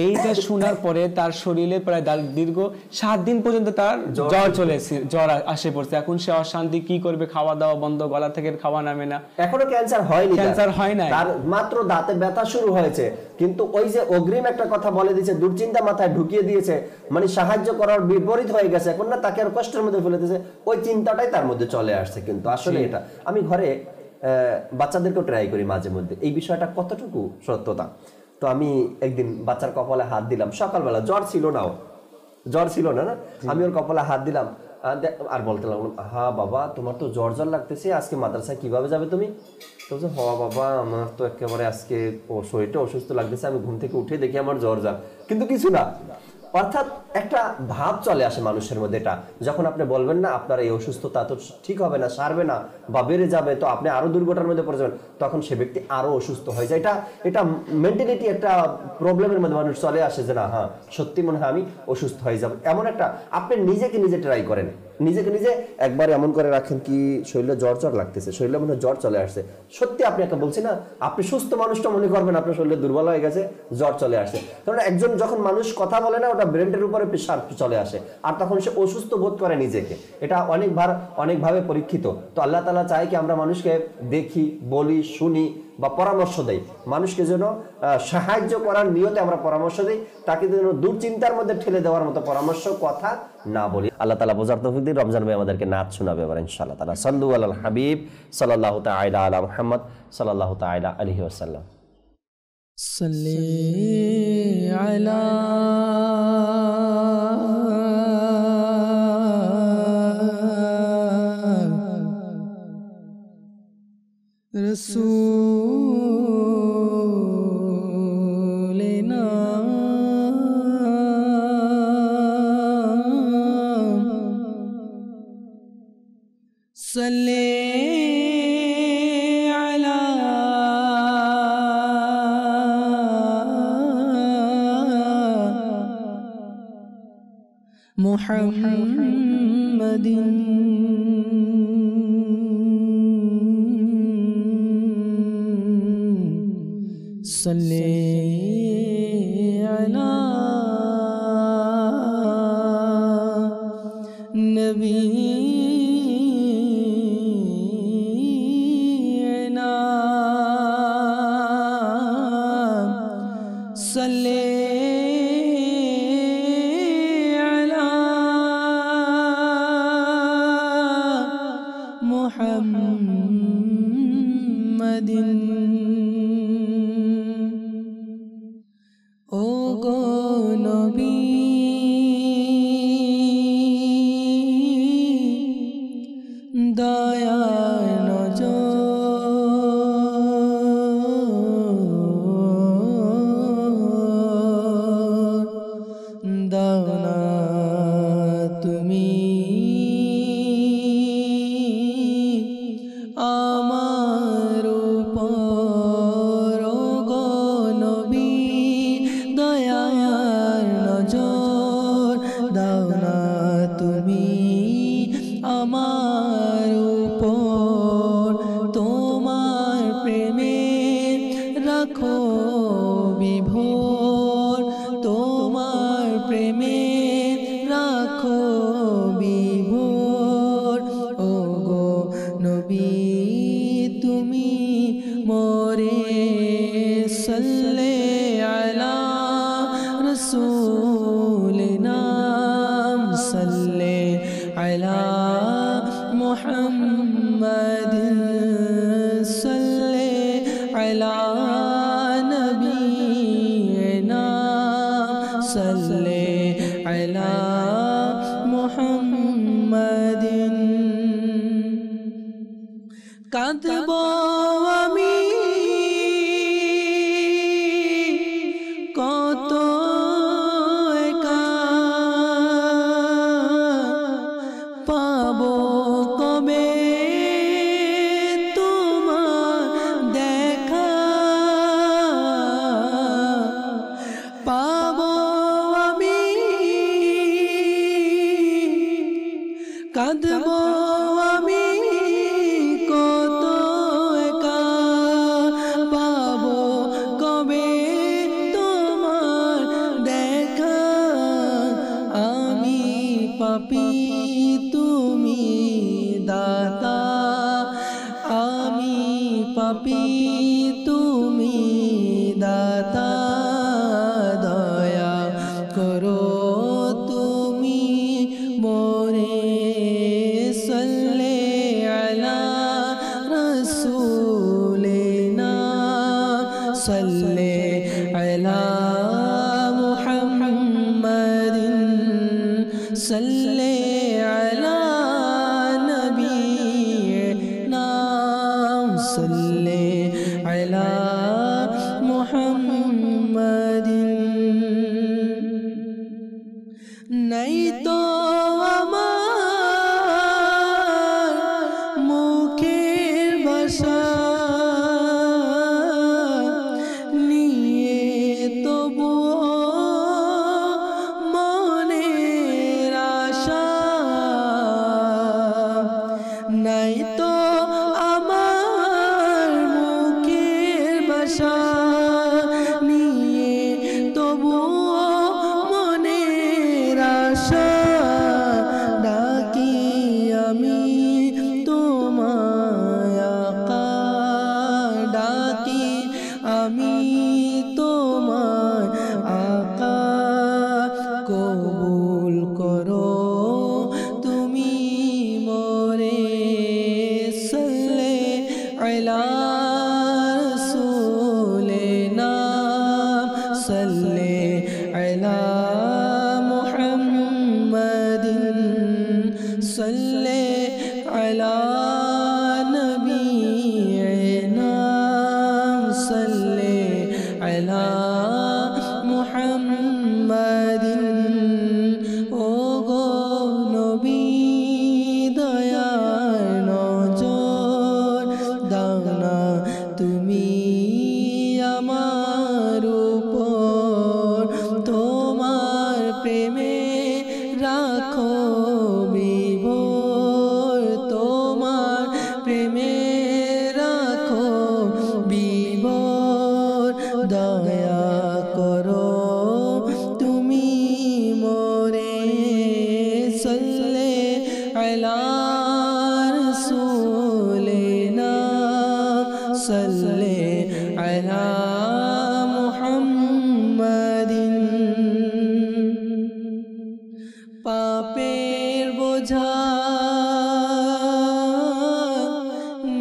এইটা শোনার পরে তার শরীরে প্রায় দীর্ঘ 7 দিন পর্যন্ত তার জ্বর চলেছে, জ্বর আসে পড়ছে, এখন সে অশান্তি, কি করবে, খাওয়া দাওয়া বন্ধ, গলা থেকে খাওয়া নামে না, এখনো ক্যান্সার হয়নি, ক্যান্সার হয় না, তার মাত্র দাঁতে ব্যথা শুরু হয়েছে, কিন্তু ওই যে অগ্রিম একটা কথা বলে দিয়েছে, দুশ্চিন্তা মাথায় ঢুকিয়ে দিয়েছে, মানে সাহায্য করার বিপরীত হয়ে গেছে, এখন না তাকে আর কষ্টের মধ্যে ফেলে দিয়েছে, ওই চিন্তাটাই তার মধ্যে চলে আসছে। কিন্তু আসলে এটা আমি ঘরে বাচ্চাদেরকেও ট্রাই করি মাঝে মধ্যে, এই বিষয়টা কতটুকু সত্যতা। তো আমি একদিন বাচ্চার কপালে হাত দিলাম, সকালবেলা জ্বর ছিল না না, আমি ওর কপালে হাত দিলাম আর বলতে লাগলাম, হা বাবা তোমার তো জ্বর লাগতেছে, আজকে মাদ্রাসায় কিভাবে যাবে তুমি? তো হ বাবা আমার তো একেবারে আজকে শরীরটা অসুস্থ লাগতেছে, আমি ঘুম থেকে উঠে দেখি আমার জ্বর, কিন্তু কিছু না। অর্থাৎ একটা ভাব চলে আসে মানুষের মধ্যে, এটা যখন আপনি বলবেন না আপনার এই অসুস্থতা তো ঠিক হবে না, সারবে না বা বেড়ে যাবে, তো আপনি আরো দুর্ঘটনার মধ্যে পড়ে যাবেন, তখন সে ব্যক্তি আরো অসুস্থ হয়ে যায়। এটা মেন্টালিটি একটা প্রবলেমের মধ্যে মানুষ চলে আসে যে না হ্যাঁ সত্যি মনে হয় আমি অসুস্থ হয়ে যাব, এমন একটা আপনি নিজেকে নিজে ট্রাই করেন, নিজেকে নিজে একবার এমন করে রাখেন কি শরীরে জ্বর লাগতেছে, শরীরে মনে জ্বর চলে আসছে, সত্যি আপনি একটা বলছি না, আপনি সুস্থ মানুষটা মনে করবেন আপনার শরীরে দুর্বল হয়ে গেছে, জ্বর চলে আসছে, কারণ একজন যখন মানুষ কথা বলে না ওটা ব্রেনের উপরে প্রেসার চলে আসে আর তখন সে অসুস্থ বোধ করে নিজেকে, এটা অনেকভাবে পরীক্ষিত। তো আল্লাহ তাআলা চায় কি আমরা মানুষকে দেখি, বলি, শুনি বা পরামর্শ দেই, মানুষকে যেন সাহায্য করার নিয়তে আমরা পরামর্শ দিই, তাকে যেন দুশ্চিন্তার মধ্যে ঠেলে দেওয়ার মতো পরামর্শ কথা না বলি। আল্লাহ তাআলা বোঝার তৌফিক দিন। রমজান ভাই আমাদেরকে নাচ শোনাবে এবার ইনশাআল্লাহ তাআলা। সাল্লু আলাল হাবিব সাল্লাল্লাহু তাআলা আলা মুহাম্মদ সাল্লাল্লাহু তাআলা আলাইহি ওয়াসাল্লাম। সাল্লি আলা রাসূলিনা সাল্লি আলা মুহাম্মাদিন সাল্লি আলা নবীনা সাল্লি আলা মুহাম্মাদিন। ও গো নবী দয়ার নজর, রাখো বিভোর, তোমার প্রেমে রাখো বিভোর। ও গো নবী তুমি মোরে সাল্লে আলা রসুলিনা সাল্লে আলা মুহাম্মাদিন সাল্লে আলা নবীনা সাল্লে আলা মুহাম্মাদিন। কাঁদব আমি কত একা, পাবো কবে তোমার দেখা, পাবো আমি কাঁদব আমি কত একা, পাবো কবে তোমার দেখা। আমি পাপী তুমি দাতা, আমি পাপী তুমি দাতা, দয়া করো তুমি মোরে সাল্লে আলা রসুলিনা সাল্লে আলা মুহাম্মাদিন সাল্লে আলা নবীনা সাল্লে আলা মুহাম্মাদিন। নাই তো আমার মুখের ভাষা, নিয়ে তবুও মনের আশা, নাই তো আমার মুখের ভাষা, নিয়ে তবুও মনের আশা। ডাকি আমি তোমায় আকা, ডাকি আমি তোমায় আকা, কবুল করো তুমি মোরে সাল্লে আলা রসুলিনা সাল্লে আলা মুহাম্মাদিন সাল্লে আলা নবীনা সাল্লে আলা মুহাম্মাদিন। ও গো নবী দয়ার নজর দাও না তুমি আমার উপর, তোমার প্রেমে রাখো বিভোর, তোমার প্রেমে রাখো বিভোর। দয়া করো তুমি মোরে সাল্লে আলা রসুলিনা সাল্লে আলা মুহাম্মাদিন। পাপের বোঝা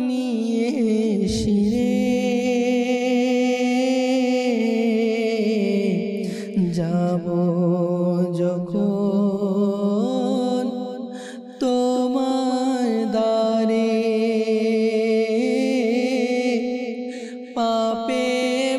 নিয়ে শিরে যাব যখন তোমার দ্বারে, পাপের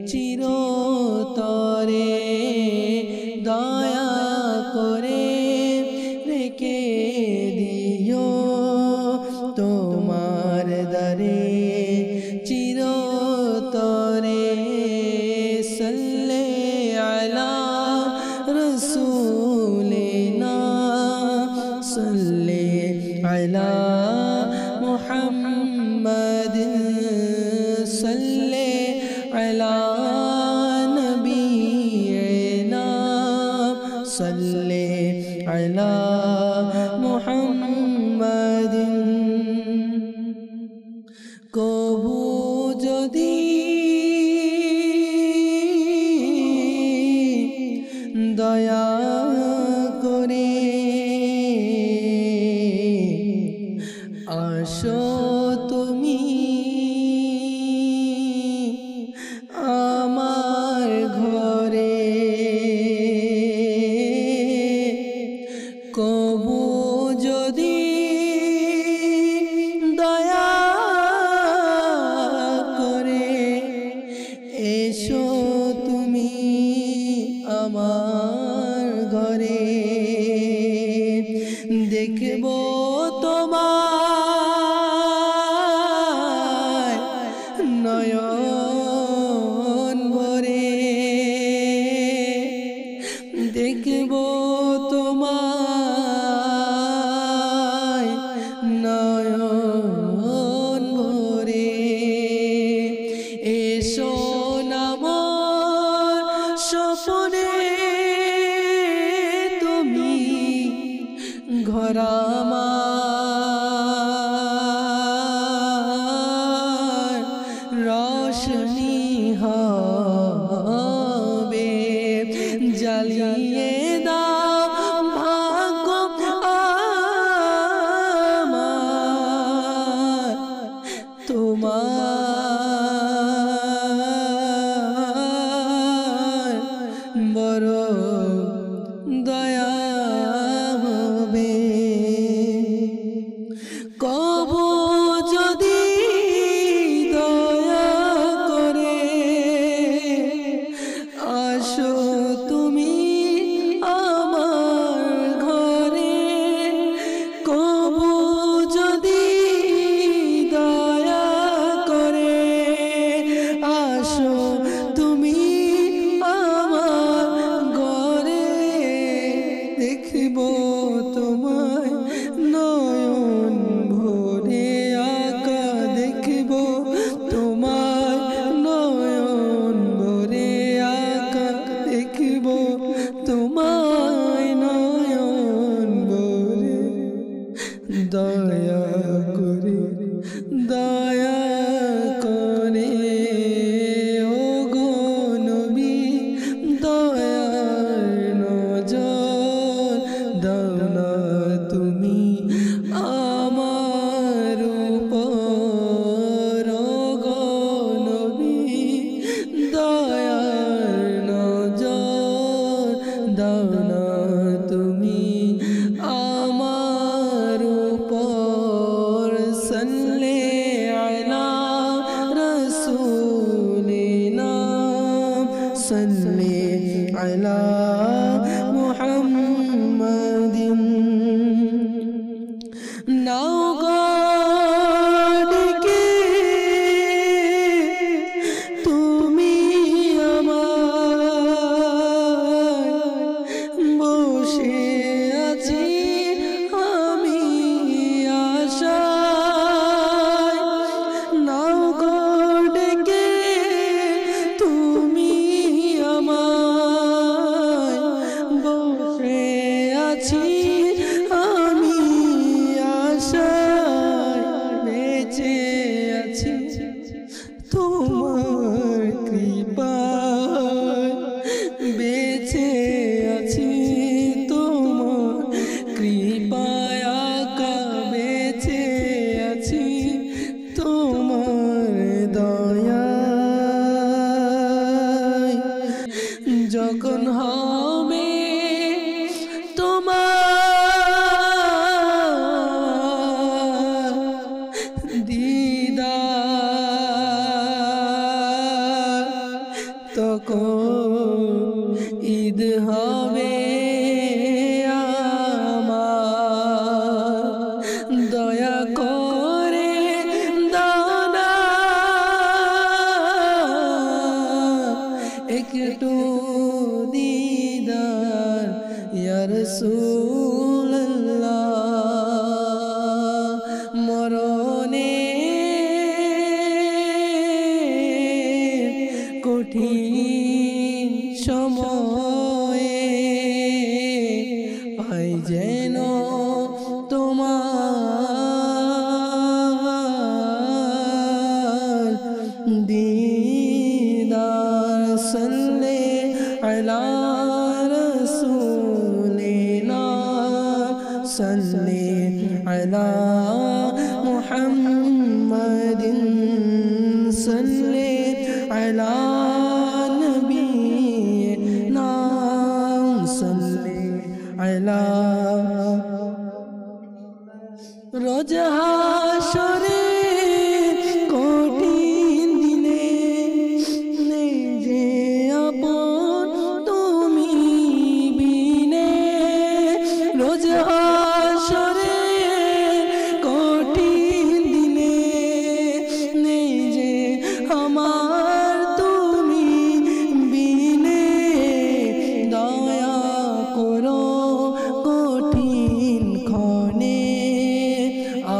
চিরতরে দয়া করে রেখে দিও তোমার দরে চিরতরে সাল্লে আলা রসুলিনা সাল্লে আলা মুহাম্মদ সাল্লে আলা নবিয়িনা সাল্লে আলা মুহাম্মদ কবু যদি দয়া করে আসো তুমি আমার ঘরে কবু যদি দয়া করে এসো তুমি আমার ঘরে দেখব তোমার নয়ন ভরে দেখব তোমার নয়ন ভরে এসো নাম স্বপ্নে তুমি ঘর আমার রোশনি হবে জ্বালিয়ে দাও ভাগ্য আমার তোমার বড় দয়া হবে কবু যদি দয়া করে আসো তুমি আমার ঘরে কবু যদি দয়া করে আসো তুমি আমার ঘরে দেখব তোমায় নয়ন ভরে আঁকা দেখব তোমার নয়ন ভরে আঁকা দেখব তোমায় নয়ন ভরে দয়া করে ও গো নবী দয়ার নজর দাও না তুমি আমার উপর ও গো নবী দয়ার নজর দাও না তুমি আমার উপর সাল্লে আলা রসুলিনা সাল্লে আলা মুহাম্মাদিন নাও গো ডেকে তুমি আমার বসে আছি আমি আশায় নাও গো ডেকে তুমি আমার বসে আছি আমি আশায় বেঁচে আছি তোমার কৃপায় বেঁচে আছি তোমার কৃপায় আকা বেঁচে আছি তোমার দয়ায় যখন হবে তোমার দিদার তখন ঈদ হবে আমার, দয়া করে দাও না একটু দিদার ইয়া রাসূলুল্লাহ। মরণে কঠিন সময়ে পাই যেন তোমার দিদার। সাল্লি আলা রাসূলিনা, সাল্লি আলা মুহাম্মাদিন, সাল্লি আলা নবিয়িনা, সাল্লি আলা। রোজ হাসরে কঠিন দিনে নেই যে আপন তুমি বিনে, রোজ হাসরে কঠিন দিনে নেই যে আমার তুমি বিনে, দয়া করো কঠিন ক্ষণে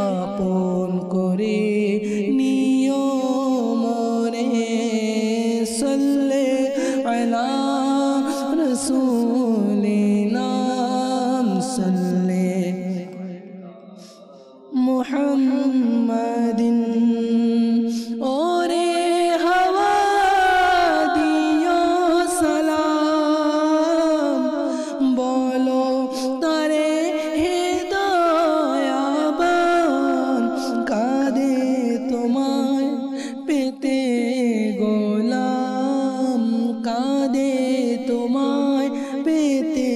আপন করে নিও মনে। সাল্লি আলা রাসূলিনা, সাল্লি মুহাম্মাদিন। ওরে হাওয়া দিও সালাম, বলো তারে হে দয়াবান, কাঁদে তোমায় পেতে গোলাম, কাঁদে তোমায় পেতে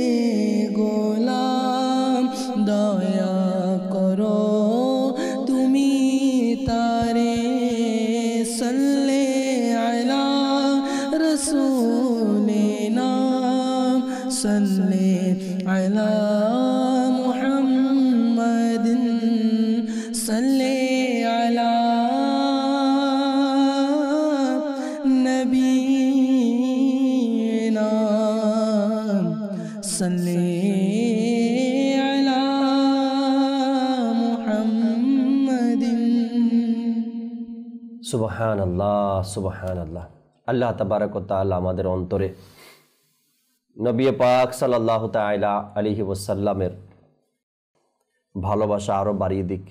গোলাম, দয়া করো তুমি তারে। সাল্লি আলা রাসূলিনা, সাল্লি আলা মুহাম্মাদিন, সাল্লি আলা নবিয়িনা, সাল্লি আলা মুহাম্মাদিন। সুবহানাল্লাহ, সুবহানাল্লাহ। আল্লাহ তাবারক ওয়া তাআলা আমাদের অন্তরে নবী পাক সাল্লাল্লাহু তাআলা আলাইহি ওয়াসাল্লামের ভালোবাসা আরও বাড়িয়ে দিক।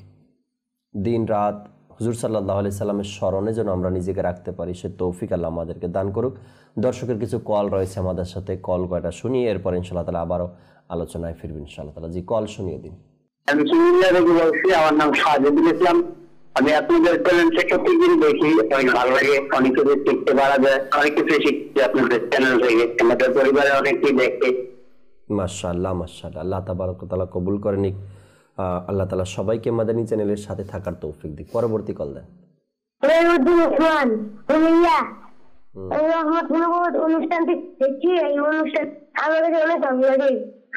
দিন রাত হুজুর সাল্লাল্লাহু আলাইহি সাল্লামের স্মরণে যেন আমরা নিজেকে রাখতে পারি, সে তৌফিক আল্লাহ আমাদেরকে দান করুক। দর্শকের কিছু কল রয়েছে আমাদের সাথে, কল কয়টা শুনিয়ে এরপর ইনশাআল্লাহ তাআলা আবারও আলোচনায় ফিরবেন ইনশাআল্লাহ তাআলা। জি, কল শুনিয়ে দিন। আমি কুমিল্লা থেকে বলছি, আমার নাম সাজেদুল ইসলাম। আমি আপনাদের চ্যানেলটা প্রতিদিন দেখি, অনেক ভালো লাগে, অনেক কিছু শিখতে পারা যায়, অনেক কিছু শিখতে আপনাদের চ্যানেল থেকে, আমাদের পরিবারে অনেকেই দেখে। মাশাআল্লাহ, মাশাআল্লাহ। আল্লাহ তাবারক ওয়া তাআলা কবুল করে নিক। আল্লাহ তাআলা সবাইকে মাদানী চ্যানেলের সাথে থাকার তৌফিক দিক। পরবর্তী কল দেন। ওসমান কুমিল্লা, রহমতুল্লাহ অনুষ্ঠান দেখছি। এই অনুষ্ঠান আমার কাছে অনেক ভালো লাগে।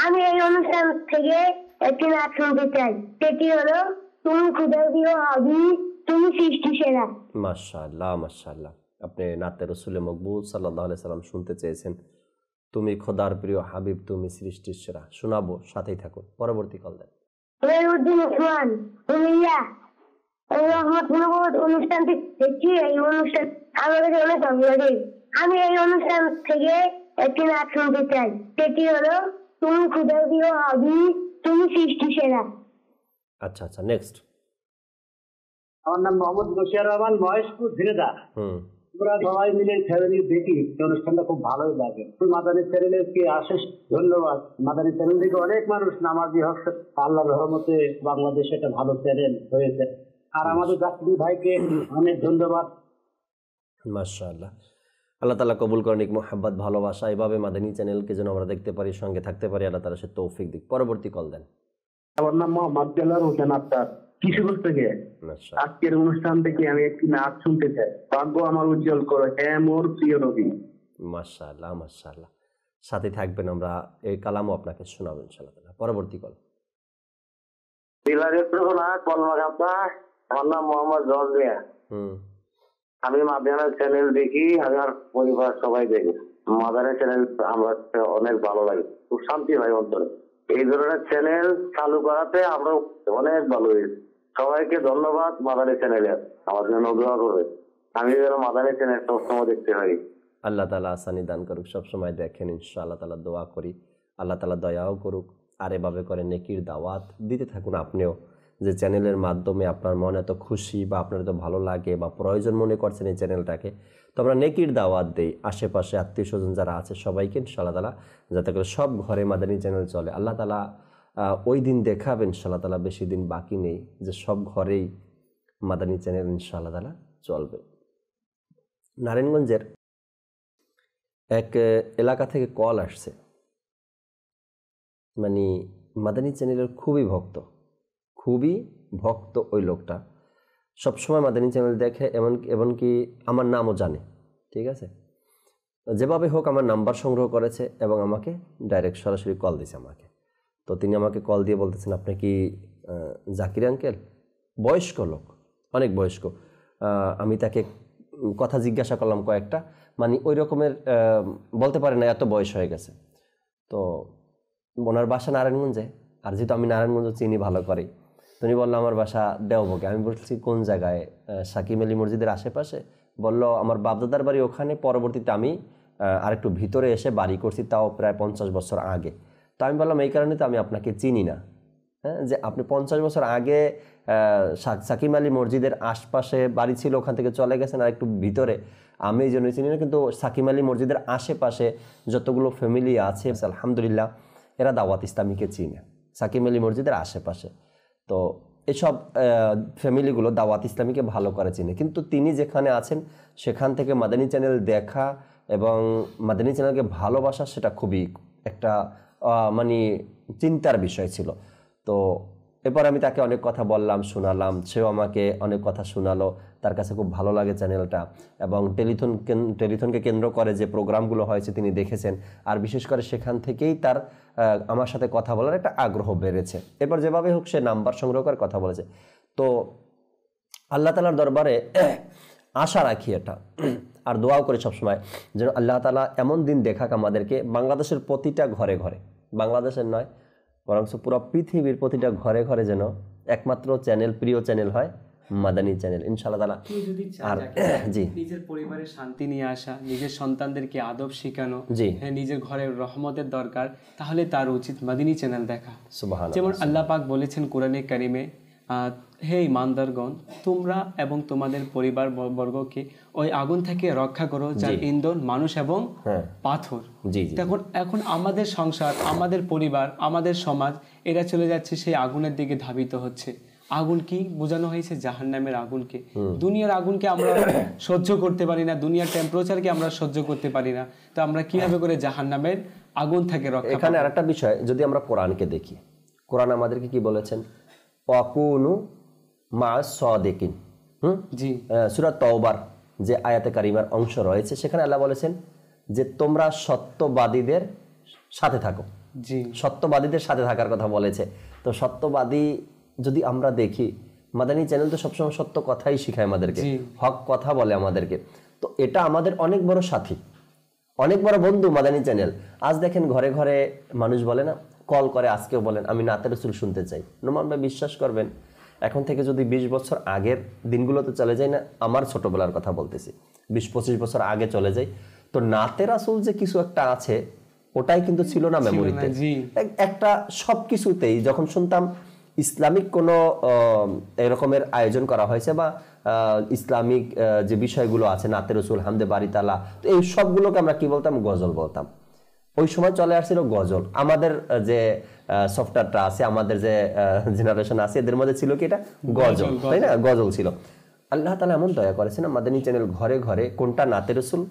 আমি এই অনুষ্ঠান থেকে একটি নাচ শুনতে চাই, সেটি হলো তুমি খুদার প্রিয় হাবিব, তুমি সৃষ্টি সেরা। মাশাআল্লাহ, মাশাআল্লাহ। আপনি নাতে রাসূলে মকবুল সাল্লাল্লাহু আলাইহি সাল্লাম শুনতে চেয়েছেন, তুমি খোদার প্রিয় হাবিব, তুমি সৃষ্টির সেরা। শোনাবো, সাথেই থাকুন। পরবর্তী কল দেন। ওসমান কুমিল্লা, রহমতুল্লাহ অনুষ্ঠান দেখছি। এই অনুষ্ঠান আমার কাছে অনেক ভালো লাগে। আমি এই অনুষ্ঠান থেকে একটি নাচ শুনতে চাই, সেটি হলো তুমি খুদার প্রিয় হাবিব, তুমি সৃষ্টি সেরা। আচ্ছা আচ্ছা, নেক্সট। আমার নাম মোহাম্মদ বশির রহমান, মহেশপুর ঝিনেদা। আমরা সবাই মিলে ফ্যামিলি দেখি, অনুষ্ঠানটা খুব ভালোই লাগে। মাদানী চ্যানেলকে অশেষ ধন্যবাদ। মাদানী চ্যানেল থেকে অনেক মানুষ নামাজি হচ্ছে, আল্লাহর রহমতে বাংলাদেশে একটা ভালো চ্যানেল হয়েছে। আর আমাদের জাকির ভাইকে অনেক ধন্যবাদ। মাশাআল্লাহ, আল্লাহ তাআলা কবুল করেন। মোহাব্বত, ভালোবাসা এভাবে মাদানী চ্যানেলকে যেন আমরা দেখতে পারি, সঙ্গে থাকতে পারি, আল্লাহ তাআলা সে তৌফিক দিক। পরবর্তী কল দেন। আমার নাম মোহাম্মদ দেলার হোসেন আক্তার, কিশোরগঞ্জ থেকে। আজকের অনুষ্ঠান থেকে আমি একটি নাচ শুনতে চাই। ভাগ্য আমার উজ্জ্বল করো, হে মোর প্রিয় নবী। মাশাআল্লাহ মাশাআল্লাহ, সাথে থাকবেন, আমরা এই কালামও আপনাকে শোনাবো ইনশাআল্লাহ। পরবর্তী কল। আমার নাম মোহাম্মদ জর্জিয়া। আমি মাদানের চ্যানেল দেখি, আমার পরিবার সবাই দেখি। মাদানের চ্যানেল আমরা অনেক ভালো লাগে, খুব শান্তি হয় অন্তরে। এই ধরনের চ্যানেল চালু করাতে আমরা অনেক ভালো হয়েছি। সবাইকে ধন্যবাদ মাদানী চ্যানেলে, আমার জন্য দোয়া করবে। আমি যেন মাদানী চ্যানেল সবসময় দেখতে পারি। আল্লাহ তাআলা আসানি দান করুক, সবসময় দেখেন ইনশাআল্লাহ তাআলা, দোয়া করি আল্লাহ তাআলা দয়াও করুক, আর এভাবে করে নেকির দাওয়াত দিতে থাকুন আপনিও। যে চ্যানেলের মাধ্যমে আপনার মনে এত খুশি বা আপনার এত ভালো লাগে বা প্রয়োজন মনে করছেন এই চ্যানেলটাকে, তো আমরা নেকির দাওয়াত দেই আশেপাশে আত্মীয় স্বজন যারা আছে সবাইকে ইনশাআল্লাহ তাআলা, যাতে করে সব ঘরে মাদানী চ্যানেল চলে। আল্লাহ তাআলা ওই দিন দেখাবেন ইনশাআল্লাহ তাআলা, বেশি দিন বাকি নেই যে সব ঘরেই মাদানী চ্যানেল ইনশাআল্লাহ তাআলা চলবে। নারায়ণগঞ্জের এক এলাকা থেকে কল আসছে, মানে মাদানী চ্যানেলের খুবই ভক্ত ওই লোকটা, সবসময় মাদানী চ্যানেল দেখে, এমনকি আমার নামও জানে, ঠিক আছে। যেভাবে হোক আমার নাম্বার সংগ্রহ করেছে এবং আমাকে ডাইরেক্ট সরাসরি কল দিয়েছে আমাকে। তো তিনি আমাকে কল দিয়ে বলতেছেন, আপনি কি জাকির আঙ্কেল? বয়স্ক লোক, অনেক বয়স্ক। আমি তাকে কথা জিজ্ঞাসা করলাম কয়েকটা, মানে ওই রকমের বলতে পারে না, এত বয়স হয়ে গেছে। তো ওনার বাসা নারায়ণগঞ্জে, আর যেহেতু আমি নারায়ণগঞ্জ চিনি ভালো করেই, তুমি বললো আমার বাসা দেওবগে। আমি বলছি কোন জায়গায়? সাকিম আলী মসজিদের আশেপাশে। বলল আমার বাপদাদার বাড়ি ওখানে, পরবর্তীতে আমি আরেকটু ভিতরে এসে বাড়ি করছি, তাও প্রায় 50 বছর আগে। তো আমি বললাম এই কারণে তো আমি আপনাকে চিনি না, হ্যাঁ, যে আপনি 50 বছর আগে সাকিম আলী মসজিদের আশপাশে বাড়ি ছিল, ওখান থেকে চলে গেছেন আর একটু ভিতরে, আমি এই জন্যই চিনি না। কিন্তু সাকিম আলী মসজিদের আশেপাশে যতগুলো ফ্যামিলি আছে আলহামদুলিল্লাহ এরা দাওয়াত ইসলামীকে চিনে, সাকিম আলী মসজিদের আশেপাশে। তো এসব ফ্যামিলিগুলো দাওয়াত ইসলামীকে ভালো করে চিনে। কিন্তু তিনি যেখানে আছেন সেখান থেকে মাদানী চ্যানেল দেখা এবং মাদানী চ্যানেলকে ভালোবাসা, সেটা খুবই একটা মানে চিন্তার বিষয় ছিল। তো এরপর আমি তাকে অনেক কথা বললাম, শোনালাম, সেও আমাকে অনেক কথা শোনালো। তার কাছে খুব ভালো লাগে চ্যানেলটা, এবং টেলিথনকে কেন্দ্র করে যে প্রোগ্রামগুলো হয়েছে তিনি দেখেছেন, আর বিশেষ করে সেখান থেকেই তার আমার সাথে কথা বলার একটা আগ্রহ বেড়েছে। এরপর যেভাবে হোক সে নাম্বার সংগ্রহ করে কথা বলেছে। তো আল্লাহ তাআলার দরবারে আশা রাখি এটা, আর দোয়াও করি সবসময় যেন আল্লাহ তাআলা এমন দিন দেখাক আমাদেরকে, বাংলাদেশের প্রতিটা ঘরে ঘরে, বাংলাদেশের নয় বরং পুরো পৃথিবীর প্রতিটা ঘরে ঘরে যেন একমাত্র চ্যানেল, প্রিয় চ্যানেল হয় মাদানী চ্যানেল ইনশাআল্লাহ তাআলা। আর জি, নিজের পরিবারে শান্তি নিয়ে আসা, নিজের সন্তানদেরকে আদব শেখানো, হ্যাঁ, নিজের ঘরের রহমতের দরকার, তাহলে তার উচিত মাদানী চ্যানেল দেখা। সুবহানাল্লাহ। যেমন আল্লাহ পাক বলেছেন কোরআনে কারিমে, হে ইমানদারগণ, তোমরা এবং তোমাদের পরিবার বর্গকে ওই আগুন থেকে রক্ষা করো যার ইন্ধন মানুষ এবং পাথর। এখন আমাদের সংসার, আমাদের পরিবার, আমাদের সমাজ, এরা চলে যাচ্ছে সেই আগুনের দিকে ধাবিত হচ্ছে। আগুন কি বোঝানো হয়েছে? জাহান্নামের আগুনকে। দুনিয়ার আগুনকে আমরা সহ্য করতে পারি না, দুনিয়ার টেম্পারেচারকে আমরা সহ্য করতে পারি না, তো আমরা কিভাবে করে জাহান্নামের আগুন থেকে রক্ষা? এখানে আরেকটা বিষয়, যদি আমরা কোরআনকে দেখি, কোরআন আমাদেরকে কি বলেছেন? ওয়াকুনু মা'আস সাদিকিন। জি, সূরা তাওবার যে আয়াতে কারিমার অংশ রয়েছে, সেখানে আল্লাহ বলেছেন যে তোমরা সত্যবাদীদের সাথে থাকো। জি, সত্যবাদীদের সাথে থাকার কথা বলেছে। তো সত্যবাদী যদি আমরা দেখি, মাদানী চ্যানেল তো সবসময় সত্য কথাই শিখায় আমাদেরকে, হক কথা বলে আমাদেরকে। তো এটা আমাদের অনেক বড় সাথী, অনেক বড় বন্ধু মাদানী চ্যানেল। আজ দেখেন ঘরে ঘরে মানুষ বলে না, কল করে, আজকেও বলেন আমি নাতে রাসূল শুনতে চাই। নোমান ভাই বিশ্বাস করবেন, এখন থেকে যদি 20 বছর আগের দিনগুলোতে চলে যায় না, আমার ছোটবেলার কথা বলতেছি, 20-25 বছর আগে চলে যাই, তো নাতে রাসূল যে কিছু একটা আছে ওটাই কিন্তু ছিল না মেমোরিতে। একটা সব কিছুতেই যখন শুনতাম ইসলামিক কোনো এরকমের আয়োজন করা হয়েছে বা ইসলামিক যে বিষয়গুলো আছে, নাতে রাসূল, হামদে বারি তাআলা, তো এই সবগুলোকে আমরা কি বলতাম? গজল বলতাম। ওই সময় চলে আসছিল গজল। আমাদের যে সফটওয়্যারটা আছে, আমাদের যে জেনারেশন আছে, এদের মধ্যে ছিল কি এটা? গজল, তাই না? গজল ছিল। আল্লাহ তাআলা এমন দয়া করেছে না, মাদানী চ্যানেল ঘরে ঘরে কোনটা নাতে রাসূল,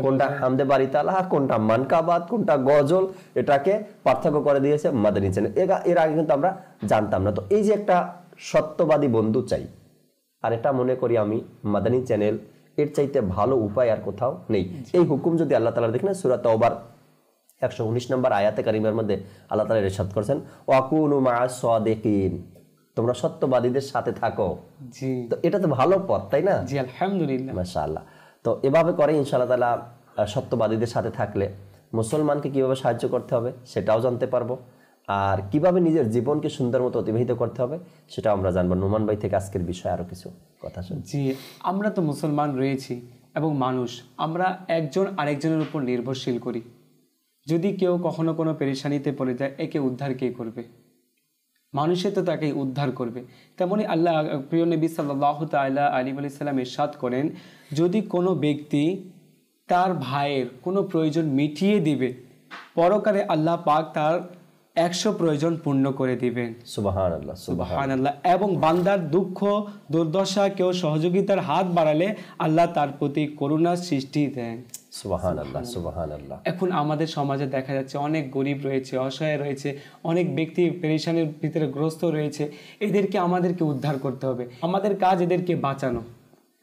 কোনটা হামদে বারি তাআলা, কোনটা মানকাবাত, কোনটা গজল, এটাকে পার্থক্য করে দিয়েছে মাদানী চ্যানেল। এর আগে কিন্তু আমরা জানতাম না। তো এই যে একটা সত্যবাদী বন্ধু চাই, আর এটা মনে করি আমি মাদানী চ্যানেল এর চাইতে ভালো উপায় আর কোথাও নেই। এই হুকুম যদি আল্লাহ তাআলা দেখেন সূরা তাওবার 119 নম্বর আয়াতে কারিমার মধ্যে আল্লাহ তাআলা ইরশাদ করেছেন ওয়াকুনু মা'আস সাদিকিন, তোমরা সত্যবাদীদের সাথে থাকো। জি, তো এটা তো ভালো পথ, তাই না? জি, আলহামদুলিল্লাহ, মাশাআল্লাহ। তো এভাবে করে ইনশাআল্লাহ তাআলা সত্যবাদীদের সাথে থাকলে মুসলমানকে কিভাবে সাহায্য করতে হবে সেটাও জানতে পারবো, আর কিভাবে নিজের জীবনকে সুন্দর মতো অতিবাহিত করতে হবে সেটাও আমরা জানবো। নোমান ভাই থেকে আজকের বিষয়ে আরো কিছু কথা শুনি। জি, আমরা তো মুসলমান রয়েছি এবং মানুষ, আমরা একজন আরেকজনের উপর নির্ভরশীল করি। যদি কেউ কখনো কোনো পেরেশানিতে পড়ে যায়, একে উদ্ধার কে করবে? মানুষে তো তাকে উদ্ধার করবে। তেমনি আল্লাহ প্রিয় নবী সাল্লাল্লাহু তাআলা আলাইহি ওয়াসাল্লাম ইরশাদ করেন, যদি কোনো ব্যক্তি তার ভাইয়ের কোনো প্রয়োজন মিটিয়ে দিবে, পরকালে আল্লাহ পাক তার 100 প্রয়োজন পূর্ণ করে দিবেন। সুবহানাল্লাহ, সুবহানাল্লাহ। এবং বান্দার দুঃখ দুর্দশা কেউ সহযোগিতার হাত বাড়ালে আল্লাহ তার প্রতি করুণার সৃষ্টি দেন। সুবহানাল্লাহ, সুবহানাল্লাহ। এখন আমাদের সমাজে দেখা যাচ্ছে অনেক গরিব রয়েছে, অসহায় রয়েছে, অনেক ব্যক্তি পেরেশানির ভিতরে গ্রস্ত রয়েছে। এদেরকে আমাদেরকে উদ্ধার করতে হবে। আমাদের কাজ এদেরকে বাঁচানো,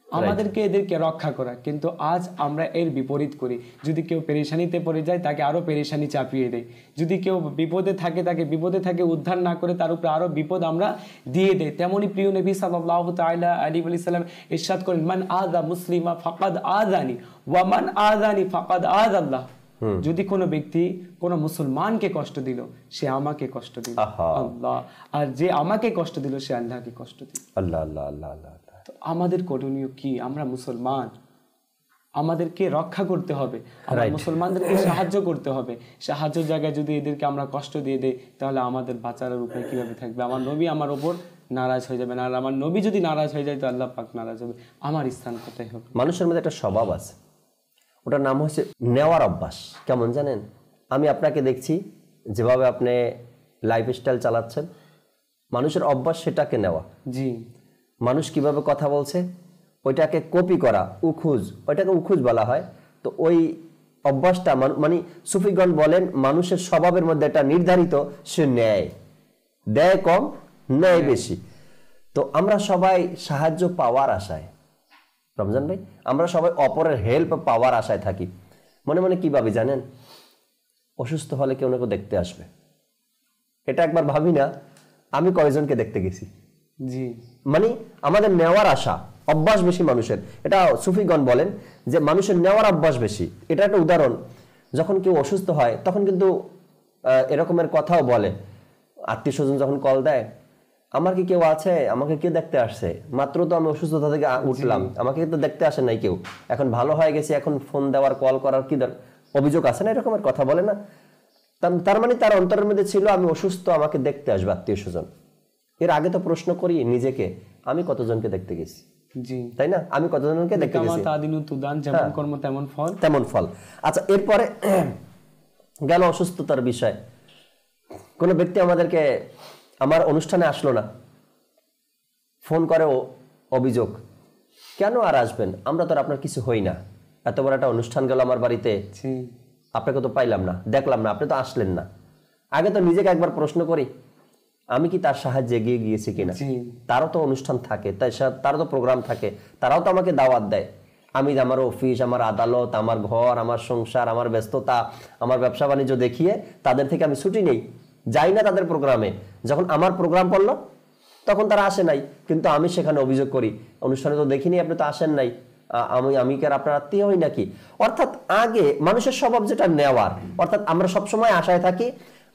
আমাদেরকে এদেরকে রক্ষা করা। কিন্তু আজ আমরা এর বিপরীত করি। যদি কেউ পেরেশানিতে পড়ে যায়, তাকে আরো পেরেশানি চাপিয়ে দেয়। যদি কেউ বিপদে থাকে, তাকে বিপদে থাকে উদ্ধার না করে তার উপরে আরো বিপদ আমরা দিয়ে দেই। তেমনি প্রিয় নবী সাল্লাল্লাহু তাআলা আলাইহি ওয়াসাল্লাম ইরশাদ করেন, মান আযা মুসলিমা ফাকাদ আযানি ওয়া মান আযানি ফাকাদ আযাল্লাহ। যদি কোনো ব্যক্তি কোনো মুসলমানকে কষ্ট দিল, সে আমাকে কষ্ট দিল, আল্লাহ। আর যে আমাকে কষ্ট দিল, সে আল্লাহকে কষ্ট দিল। আল্লাহ আল্লাহ আল্লাহ আল্লাহ। তো আমাদের করণীয় কি? আমরা মুসলমান, আমাদেরকে রক্ষা করতে হবে, আমরা মুসলমানদেরকে সাহায্য করতে হবে। সাহায্যের জায়গায় যদি এদেরকে আমরা কষ্ট দিয়ে দেই, তাহলে আমাদের বাঁচার উপায় কিভাবে থাকবে? আমার নবী আমার ওপর নারাজ হয়ে যাবে, আর আমার নবী যদি নারাজ হয়ে যায়, তো আল্লাহ পাক নারাজ হবে। আমার স্থান কোথায় হবে? মানুষের মধ্যে একটা স্বভাব আছে, ওটার নাম হচ্ছে নেওয়ার অভ্যাস। কেমন জানেন? আমি আপনাকে দেখছি যেভাবে আপনি লাইফস্টাইল চালাচ্ছেন, মানুষের অভ্যাস সেটাকে নেওয়া। জি, মানুষ কিভাবে কথা বলছে ওইটাকে কপি করা, উখুজ, ওইটাকে উখুজ বলা হয়। তো ওই অভ্যাসটা মানে সুফিগণ বলেন মানুষের স্বভাবের মধ্যে একটা নির্ধারিত, সে ন্যায় দেয় কম, ন্যায় বেশি। তো আমরা সবাই সাহায্য পাওয়ার আশায়, রমজান ভাই, আমরা সবাই অপরের হেল্প পাওয়ার আশায় থাকি। মনে মনে কি ভাবি জানেন? অসুস্থ হলে কেউ না কেউ দেখতে আসবে। এটা একবার ভাবি না আমি কয়জনকে দেখতে গেছি? জি, মানে আমাদের নেওয়ার আশা, অভ্যাস বেশি মানুষের। এটা সুফিগণ বলেন যে মানুষের নেওয়ার অভ্যাস বেশি। এটা একটা উদাহরণ, যখন কেউ অসুস্থ হয় তখন কিন্তু এরকমের কথাও বলে। আত্মীয় স্বজন যখন কল দেয়, আমার কি কেউ আছে, আমাকে কে দেখতে আসছে? মাত্র তো আমি অসুস্থতা থেকে উঠলাম, আমাকে তো দেখতে আসে নাই কেউ, এখন ভালো হয়ে গেছে, এখন ফোন দেওয়ার কল করার কি অভিযোগ আছে না? এরকমের কথা বলে না? তার মানে তার অন্তরের মধ্যে ছিল আমি অসুস্থ, আমাকে দেখতে আসবে আত্মীয় স্বজন। এর আগে তো প্রশ্ন করি নিজেকে, আমি কতজনকে দেখতে গেছি? জি, তাই না? আমি কতজনকে দেখতে গেছি? যেমন কর্ম তেমন ফল, তেমন ফল। আচ্ছা, এরপরে গেল অসুস্থতার বিষয়। কোনো ব্যক্তি আমাদেরকে আমার অনুষ্ঠানে আসলো না, ফোন করে অভিযোগ, কেন আর আসবেন? আমরা তো আর আপনার কিছু হই না, এত বড় একটা অনুষ্ঠান গেল আমার বাড়িতে, আপনাকে তো পাইলাম না, দেখলাম না, আপনি তো আসলেন না। আগে তো নিজেকে একবার প্রশ্ন করি, আমি কি তার সাহায্যে এগিয়ে গিয়েছি কিনা? তারও তো অনুষ্ঠান থাকে, তাই তারও তো প্রোগ্রাম থাকে, তারাও তো আমাকে দাওয়াত দেয়। আমি আমার অফিস, আমার আদালত, আমার ঘর, আমার সংসার, আমার ব্যস্ততা, আমার ব্যবসা বাণিজ্য দেখিয়ে তাদের থেকে আমি ছুটি নেই, যাই না তাদের প্রোগ্রামে। যখন আমার প্রোগ্রাম পড়লো তখন তারা আসে নাই, কিন্তু আমি সেখানে অভিযোগ করি, অনুষ্ঠানে তো দেখিনি, আপনি তো আসেন নাই, আমি কি আর আপনার আত্মীয় হই নাকি? অর্থাৎ আগে মানুষের স্বভাব যেটা নেওয়ার, অর্থাৎ আমরা সবসময় আশায় থাকি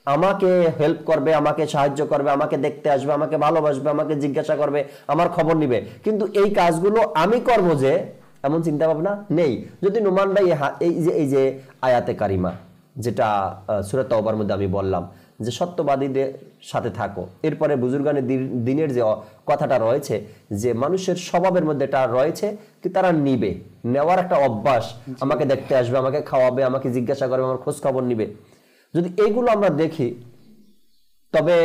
আমাকে হেল্প করবে, আমাকে সাহায্য করবে, আমাকে দেখতে আসবে, আমাকে ভালোবাসবে, আমাকে জিজ্ঞাসা করবে, আমার খবর নিবে। কিন্তু এই কাজগুলো আমি করব যে, এমন চিন্তা ভাবনা নেই। যদি নোমান ভাই এই যে আয়াতে কারিমা যেটা সূরা তাওবার মধ্যে আমি বললাম যে সত্যবাদীদের সাথে থাকো, এরপরে বুজুর্গানের দিনের যে কথাটা রয়েছে যে মানুষের স্বভাবের মধ্যে এটা রয়েছে কি তারা নিবে, নেওয়ার একটা অভ্যাস, আমাকে দেখতে আসবে, আমাকে খাওয়াবে, আমাকে জিজ্ঞাসা করবে, আমার খোঁজ খবর নিবে। যদি এইগুলো আমরা দেখি, তবে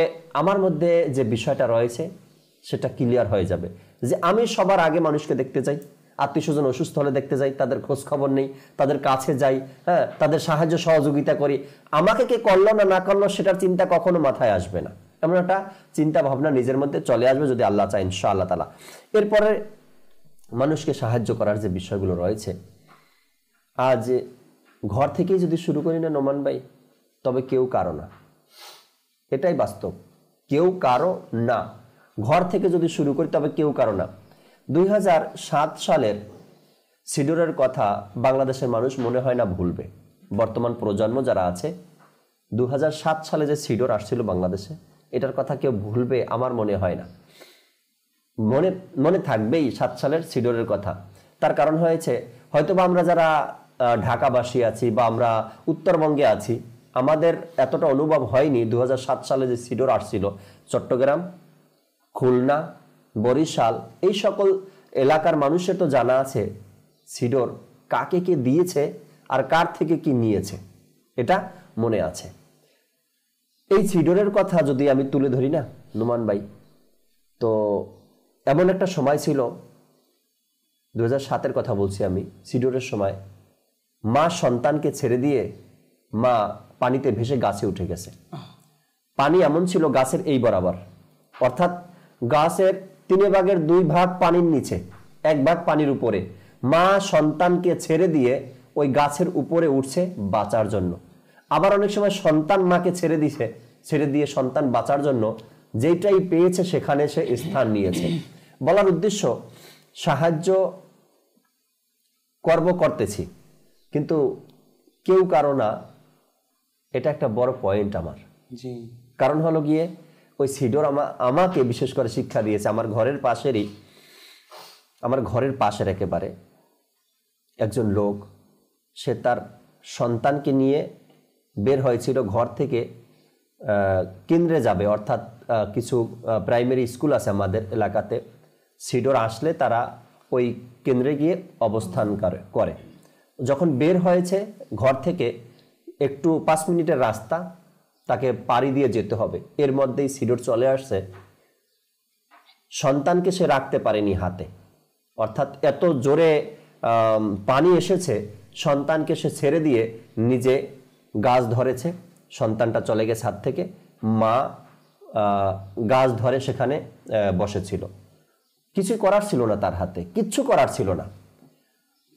আমার মধ্যে যে বিষয়টা রয়েছে সেটা ক্লিয়ার হয়ে যাবে যে আমি সবার আগে মানুষকে দেখতে চাই, আত্মীয় স্বজন অসুস্থ হলে দেখতে যাই, তাদের খোঁজ খবর নেই, তাদের কাছে যাই, হ্যাঁ, তাদের সাহায্য সহযোগিতা করি। আমাকে কে করলো না করলো সেটার চিন্তা কখনো মাথায় আসবে না, এমন একটা চিন্তা ভাবনা নিজের মধ্যে চলে আসবে যদি আল্লাহ চায় ইনশাআল্লাহ তাআলা। এরপরে মানুষকে সাহায্য করার যে বিষয়গুলো রয়েছে, আজ ঘর থেকেই যদি শুরু করি না নোমান ভাই, তবে কেউ কারো না। এটাই বাস্তব, কেউ কারো না। ঘর থেকে যদি শুরু করি তবে কেউ কারো না। 2007 সালের সিডরের কথা বাংলাদেশের মানুষ মনে হয় না ভুলবে। বর্তমান প্রজন্ম যারা আছে, 2007 সালে যে সিডর আসছিল বাংলাদেশে, এটার কথা কেউ ভুলবে আমার মনে হয় না। মনে থাকবেই 7 সালের সিডরের কথা। তার কারণ হয়েছে, হয়তোবা আমরা যারা ঢাকাবাসী আছি বা আমরা উত্তরবঙ্গে আছি, আমাদের এতটা অনুভব হয়নি 2007 সালে যে সিডর আসছিল। চট্টগ্রাম, খুলনা, বরিশাল এই সকল এলাকার মানুষের তো জানা আছে সিডর কাকে কে দিয়েছে আর কার থেকে কি নিয়েছে, এটা মনে আছে। এই সিডরের কথা যদি আমি তুলে ধরি না নোমান ভাই, তো এমন একটা সময় ছিল, 2007-এর কথা বলছি আমি, সিডরের সময় মা সন্তানকে ছেড়ে দিয়ে মা পানিতে ভেসে গাছে উঠে গেছে। পানি এমন ছিল গাছের এই বরাবর, অর্থাৎ গাছের 3/2 ভাগ পানির নিচে, 1 ভাগ পানির উপরে। মা সন্তানকে ছেড়ে দিয়ে ওই গাছের উপরে উঠছে বাঁচার জন্য। আবার অনেক সময় সন্তান মাকে ছেড়ে দিয়ে সন্তান বাঁচার জন্য যেটাই পেয়েছে সেখানে সে স্থান নিয়েছে। বলার উদ্দেশ্য, সাহায্য করতেছি, কিন্তু কেউ কারো না। এটা একটা বড় পয়েন্ট আমার। কারণ হলো গিয়ে, ওই সিডর আমাকে বিশেষ করে শিক্ষা দিয়েছে। আমার ঘরের পাশের একেবারে একজন লোক, সে তার সন্তানকে নিয়ে বের হয়েছিল ঘর থেকে, কেন্দ্রে যাবে, অর্থাৎ কিছু প্রাইমারি স্কুল আছে আমাদের এলাকাতে। সিডর আসলে তারা ওই কেন্দ্রে গিয়ে অবস্থান করে। যখন বের হয়েছে ঘর থেকে, একটু 5 মিনিটের রাস্তা তাকে পাড়ি দিয়ে যেতে হবে, এর মধ্যেই সিডর চলে আসছে। সন্তানকে সে রাখতে পারেনি হাতে, অর্থাৎ এত জোরে পানি এসেছে, সন্তানকে সে ছেড়ে দিয়ে নিজে গাছ ধরেছে। সন্তানটা চলে গেছে হাত থেকে, মা গাছ ধরে সেখানে বসেছিল। কিছু করার ছিল না তার হাতে, কিচ্ছু করার ছিল না।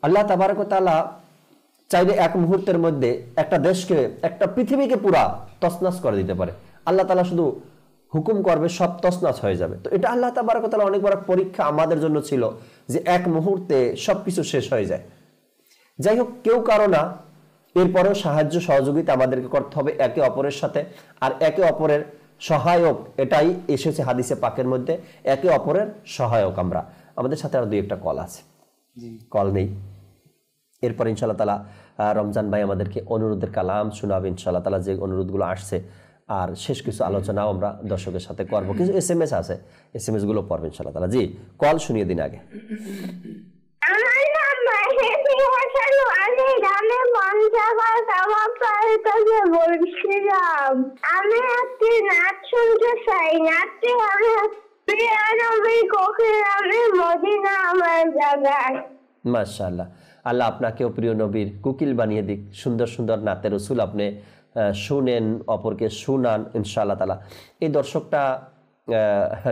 আল্লাহ তাবারক ওয়া তাআলা চাইলে এক মুহূর্তের মধ্যে একটা দেশকে, একটা পৃথিবীকে পুরা তছনছ করে দিতে পারে। আল্লাহ তাআলা শুধু হুকুম করবে, সব তছনছ হয়ে যাবে। তো এটা আল্লাহ তাবারক ওয়া তাআলা অনেক বড় পরীক্ষা আমাদের জন্য ছিল, যে এক মুহূর্তে সবকিছু শেষ হয়ে যায়। যাই হোক, কেউ কারো না, এরপরেও সাহায্য সহযোগিতা আমাদেরকে করতে হবে একে অপরের সাথে। আর একে অপরের সহায়ক, এটাই এসেছে হাদিসে পাকের মধ্যে, একে অপরের সহায়ক আমরা। আমাদের সাথে আর 2-1টা কল আছে, কল নেই। এরপর ইনশাআল্লাহ তাআলা রমজান ভাই আমাদেরকে অনুরোধের কালাম শোনাবে ইনশাআল্লাহ তাআলা, যে অনুরোধগুলো আসছে। আর শেষ কিছু আলোচনাও আমরা দর্শকের সাথে করব। কিছু SMS আছে, SMS গুলো পড়বেন ইনশাআল্লাহ তাআলা। জি, কল শুনিয়ে দিন আগে। আমি একটি নাচ শুনতে চাই। নাচটি মাশাআল্লাহ, আল্লাহ আপনাকেও প্রিয় নবীর কুকিল বানিয়ে দিক। সুন্দর সুন্দর নাতে রসুল আপনি শুনেন, অপরকে শুনান ইনশাআল্লাহ তাআলা। এই দর্শকটা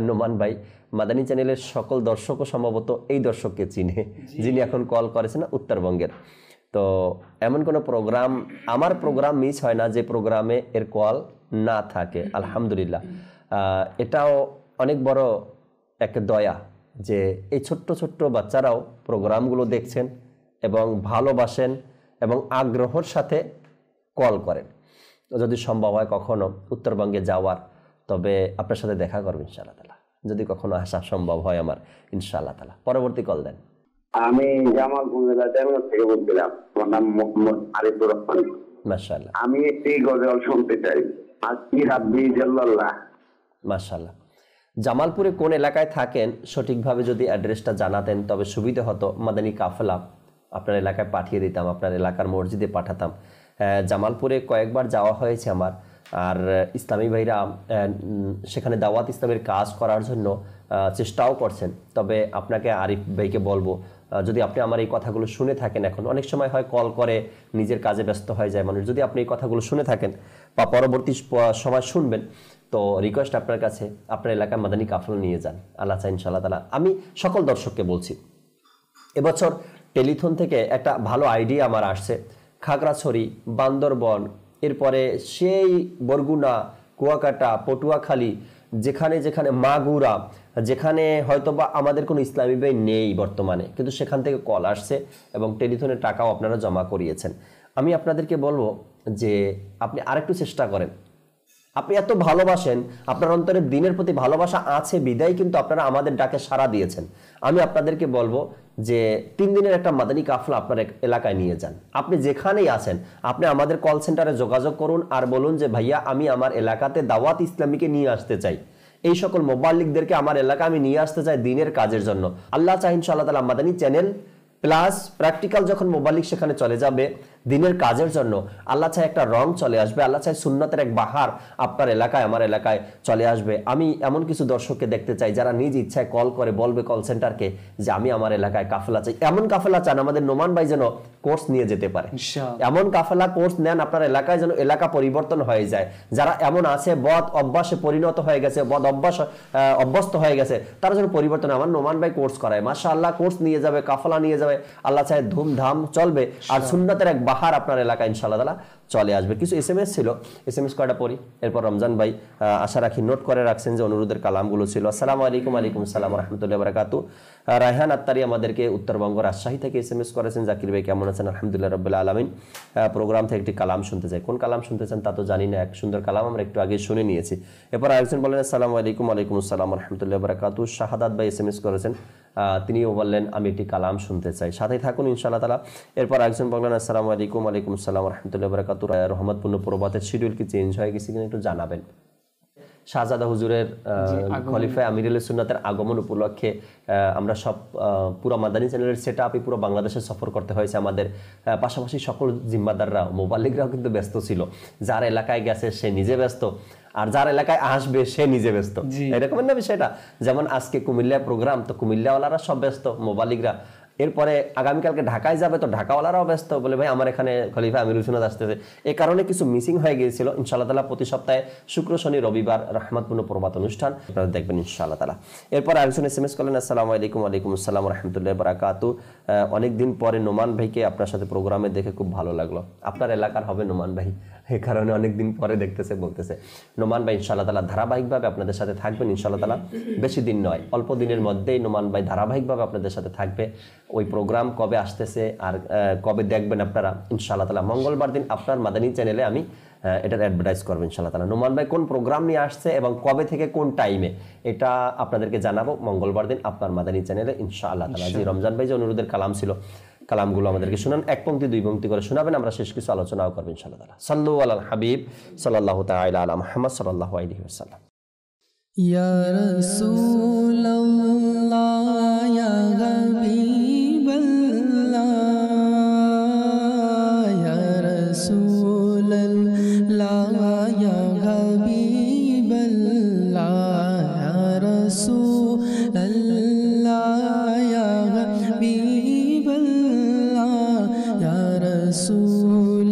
নোমান ভাই, মাদানী চ্যানেলের সকল দর্শকও সম্ভবত এই দর্শককে চিনে, যিনি এখন কল করেছেন উত্তরবঙ্গের। তো এমন কোনো প্রোগ্রাম, আমার প্রোগ্রাম মিস হয় না যে প্রোগ্রামে এর কল না থাকে, আলহামদুলিল্লাহ। এটাও অনেক বড় এক দয়া যে এই ছোট্ট ছোট্ট বাচ্চারাও প্রোগ্রামগুলো দেখছেন এবং ভালোবাসেন এবং আগ্রহের সাথে কল করেন। যদি সম্ভব হয় কখনো উত্তরবঙ্গে যাওয়ার, তবে আপনার সাথে দেখা করবেন ইনশাআল্লাহ তাআলা, যদি কখনো আসা সম্ভব হয় আমার ইনশাআল্লাহ তাআলা। পরবর্তী কল দেন। আমি জামালপুর থেকে বলছিলাম, আমার নাম মোহাম্মদ আরিফুর রহমান। মাশাআল্লাহ, আমি একটি গজল শুনতে চাই। আসি হাব্বি জাল্লাল্লাহ। মাশাআল্লাহ। জামালপুরে কোন এলাকায় থাকেন সঠিকভাবে যদি অ্যাড্রেসটা জানাতেন তবে সুবিধা হতো। মাদানী কাফেলা আপনার এলাকায় পাঠিয়ে দিতাম, আপনার এলাকার মসজিদে পাঠাতাম। জামালপুরে কয়েকবার যাওয়া হয়েছে আমার, আর ইসলামী ভাইরা সেখানে দাওয়াত ইসলামের কাজ করার জন্য চেষ্টাও করছেন। তবে আপনাকে আরিফ ভাইকে বলবো, যদি আপনি আমার এই কথাগুলো শুনে থাকেন, এখন অনেক সময় হয় কল করে নিজের কাজে ব্যস্ত হয়ে যায় মানুষ, যদি আপনি এই কথাগুলো শুনে থাকেন বা পরবর্তী সময় শুনবেন, তো রিকোয়েস্ট আপনার কাছে আপনার এলাকায় মাদানী কাফেলা নিয়ে যান। আল্লাহ চাই ইনশাআল্লাহ তাআলা। আমি সকল দর্শককে বলছি, এবছর টেলিথন থেকে একটা ভালো আইডিয়া আমার আসছে, খাগড়াছড়ি, বান্দরবন, এরপরে সেই বরগুনা, কুয়াকাটা, পটুয়াখালী, যেখানে যেখানে মাগুরা, যেখানে হয়তোবা আমাদের কোনো ইসলামী ভাই নেই বর্তমানে, কিন্তু সেখান থেকে কল আসছে এবং টেলিথনের টাকাও আপনারা জমা করিয়েছেন। আমি আপনাদেরকে বলবো যে আপনি আরেকটু চেষ্টা করেন। আপনি এত ভালোবাসেন, আপনার অন্তরে দিনের প্রতি ভালোবাসা আছে বিদায় কিন্তু আপনারা আমাদের ডাকে সাড়া দিয়েছেন। আমি আপনাদেরকে বলবো যে 3 দিনের একটা মাদানী কাফলা আপনার এলাকায় নিয়ে যান। আপনি যেখানেই আছেন আপনি আমাদের কল সেন্টারে যোগাযোগ করুন আর বলুন যে ভাইয়া আমি আমার এলাকাতে দাওয়াত ইসলামীকে নিয়ে আসতে চাই, এই সকল মোবাল্লিকদেরকে আমার এলাকা আমি নিয়ে আসতে চাই দিনের কাজের জন্য। আল্লাহ চাই ইনশাআল্লাহ তাআলা মাদানী চ্যানেল প্লাস প্র্যাকটিক্যাল যখন মোবাল্লিক সেখানে চলে যাবে দিনের কাজের জন্য, আল্লাহ চাই একটা রং চলে আসবে, আল্লাহ চাই সুন্নতের এক বাহার আপনার এলাকায় আমার এলাকায় চলে আসবে। আমি এমন কিছু দর্শককে দেখতে চাই যারা নিজ ইচ্ছায় কল করে বলবে কল সেন্টারকে যে আমি আমার এলাকায় কাফেলা চাই। এমন কাফেলা চান আমাদের নোমান ভাই যেন কোর্স নিয়ে যেতে পারে, এমন কাফেলা কোর্স নেন আপনার এলাকায় যেন এলাকা পরিবর্তন হয়ে যায়। যারা এমন আছে বদ অভ্যাসে পরিণত হয়ে গেছে, বদ অভ্যস্ত হয়ে গেছে, তারা যেন পরিবর্তন। আমার নোমান ভাই কোর্স করায়, মাশাআল্লাহ কোর্স নিয়ে যাবে, কাফেলা নিয়ে যাবে, আল্লাহ চাই ধুমধাম চলবে আর সুন্নতের এক বাহার আপনার এলাকায় ইনশাআল্লাহ তাআলা চলে আসবে। কিছু SMS ছিল, SMS কয়টা পড়ি, এরপর রমজান ভাই আশা রাখি নোট করে রাখছেন যে অনুরোধের কালামগুলো ছিল। আসসালামু আলাইকুম। ওয়ালাইকুম আসসালাম ওয়া রাহমাতুল্লাহি ওয়া বারাকাতুহু। রায়হান আত্তারি আমাদেরকে উত্তরবঙ্গ রাজশাহী থেকে SMS করেছেন, জাকির ভাই কেমন আছেন? আলহামদুলিল্লাহ রাব্বিল আলামিন। প্রোগ্রাম থেকে একটি কালাম শুনতে চাই, কোন কালাম শুনতে চান তা তো জানি না, এক সুন্দর কালাম আমরা একটু আগে শুনে নিয়েছি। এরপর আরেকজন বলেন আসসালামু আলাইকুম। ওয়ালাইকুম আসসালাম ওয়া রাহমাতুল্লাহি ওয়া বারাকাতুহু। শাহাদাত ভাই SMS করেছেন, তিনিও বললেন আমি একটি কালাম শুনতে চাই, সাথে থাকুন ইনশাআল্লাহ তাআলা। এরপর একজন বললেন আসসালামু আলাইকুম। ওয়ালাইকুম আসসালাম ওয়া রাহমাতুল্লাহি ওয়া বারাকাতুহু। রহমতপূর্ণ প্রভাতের শিডিউল কি চেঞ্জ হয়ে গেছে কিনা একটু জানাবেন। শাহজাদা হুজুরের খলিফা আমিরুল সুন্নাতের আগমন উপলক্ষে আমরা সব পুরো মাদানী চ্যানেলের সেটআপই পুরো বাংলাদেশে সফর করতে হয়েছে আমাদের। পাশাপাশি সকল জিম্মাদাররা মোবাল্লিকরাও কিন্তু ব্যস্ত ছিল, যার এলাকায় গেছে সে নিজে ব্যস্ত আর যার এলাকায় আসবে সে নিজে ব্যস্ত, এরকম না বিষয়টা। যেমন আজকে কুমিল্লায় প্রোগ্রাম, তো কুমিল্লাওয়ালারা সব ব্যস্ত, মোবাল্লিকরা। এরপরে আগামীকালকে ঢাকায় যাবে, তো ঢাকাওয়ালারাও ব্যস্ত, বলে ভাই আমার এখানে খলিফা আমিরুল সুন্নাত আসতেছে। এই কারণে কিছু মিসিং হয়ে গিয়েছিল। ইনশাআল্লাহ তাআলা প্রতি সপ্তাহে শুক্র, শনি, রবিবার রহমতপূর্ণ প্রভাত অনুষ্ঠান আপনারা দেখবেন ইনশাআল্লাহ তাআলা। এরপর আরেকজন SMS করলেন আসসালামু আলাইকুম। ওয়ালাইকুম আসসালাম ওয়া রাহমাতুল্লাহি ওয়া বারাকাতুহু। অনেকদিন পরে নোমান ভাইকে আপনার সাথে প্রোগ্রামে দেখে খুব ভালো লাগলো। আপনার এলাকার হবে নোমান ভাই, এই কারণে অনেকদিন পরে দেখতেছে বলতেছে। নোমান ভাই ইনশাআল্লাহ তাআলা ধারাবাহিকভাবে আপনাদের সাথে থাকবেন ইনশাআল্লাহ তাআলা, বেশি দিন নয়, অল্প দিনের মধ্যেই নোমান ভাই ধারাবাহিকভাবে আপনাদের সাথে থাকবে। ওই প্রোগ্রাম কবে আসতেছে আর কবে দেখবেন আপনারা ইনশাআল্লাহ তাআলা, মঙ্গলবার দিন আপনার মাদানী চ্যানেলে আমি এটার অ্যাডভার্টাইজ করবো ইনশাআল্লাহ তাআলা। নোমান ভাই কোন প্রোগ্রাম নিয়ে আসছে এবং কবে থেকে কোন টাইমে এটা আপনাদেরকে জানাবো মঙ্গলবার দিন আপনার মাদানী চ্যানেলে ইনশাআল্লাহ তাআলা। জি রমজান ভাই যে অনুরোধের কালাম ছিল, কালামগুলো আমাদেরকে শুনান, 1 পংক্তি 2 পংক্তি করে শোনাবেন, আমরা শেষ কিছু আলোচনাও করবো ইনশাআল্লাহ তাআলা। সাল্লু আলাল হাবিব সাল্লাল্লাহু তাআলা আলা মুহাম্মদ সাল্লাল্লাহু আলাইহি ওয়াসাল্লাম। ইয়া রাসূলুল্লাহ ইয়া হাবিবাল্লাহ ইয়া রাসূলুল্লাহ ইয়া হাবিবাল্লাহ ইয়া রাসূলুল্লাহ ইয়া হাবিবাল্লাহ ইয়া রাসূলুল্লাহ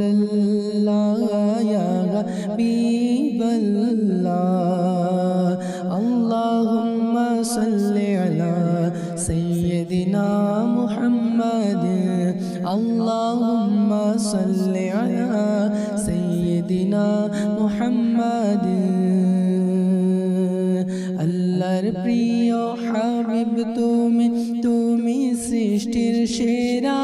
ইয়া হাবিবাল্লাহ। আল্লাহুম্মা সাল্লি আলা সাইয়্যিদিনা মুহাম্মাদ, আল্লাহুম্মা সাল্লি আলা সাইয়্যিদিনা মুহাম্মাদ। আল্লাহর প্রিয় হাবিব তুমি, তুমি সৃষ্টির সেরা।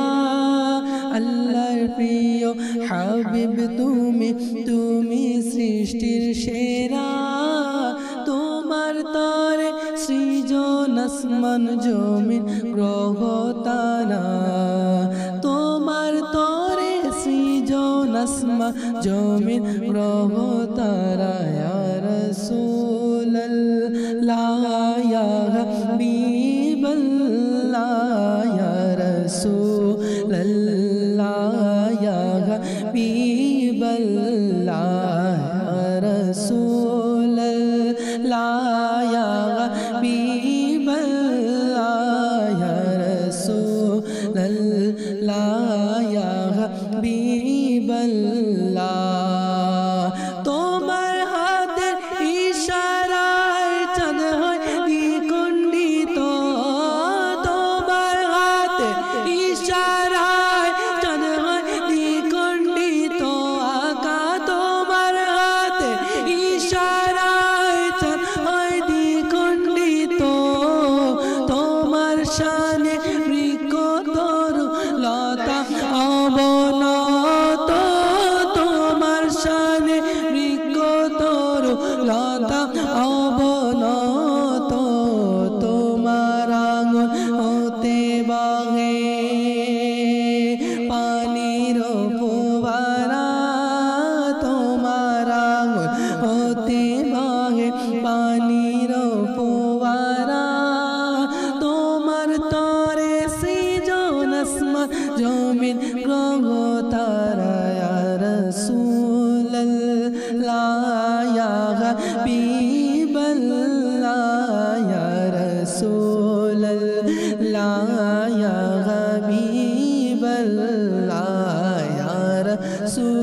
আল্লাহর প্রিয় হাবিব তুমি, তুমি সৃষ্টির সেরা। তোমার তরে সৃজন আসমান জমিন গ্রহ তারা, তোমার তরে সৃজন আসমান জমিন গ্রহ তারা। ইয়া রাসূলুল্লাহ ইয়া হাবিবাল্লাহ ইয়া রাসূলুল্লাহ ইয়া হাবিবাল্লাহ ইয়া রাসূলুল্লাহ ইয়া হাবিবাল্লাহ ইয়া রাসূলুল্লাহ ইয়া হাবিবাল্লাহ। তোমার হাতের ইশারায় চাঁদ হয় দ্বিখণ্ডিত, তোমার হাতের রাসূলুল্লাহ ইয়া হাবিবাল্লাহ ইয়া রাসূলুল্লাহ ইয়া হাবিবাল্লাহ ইয়া রাসূলুল্লাহ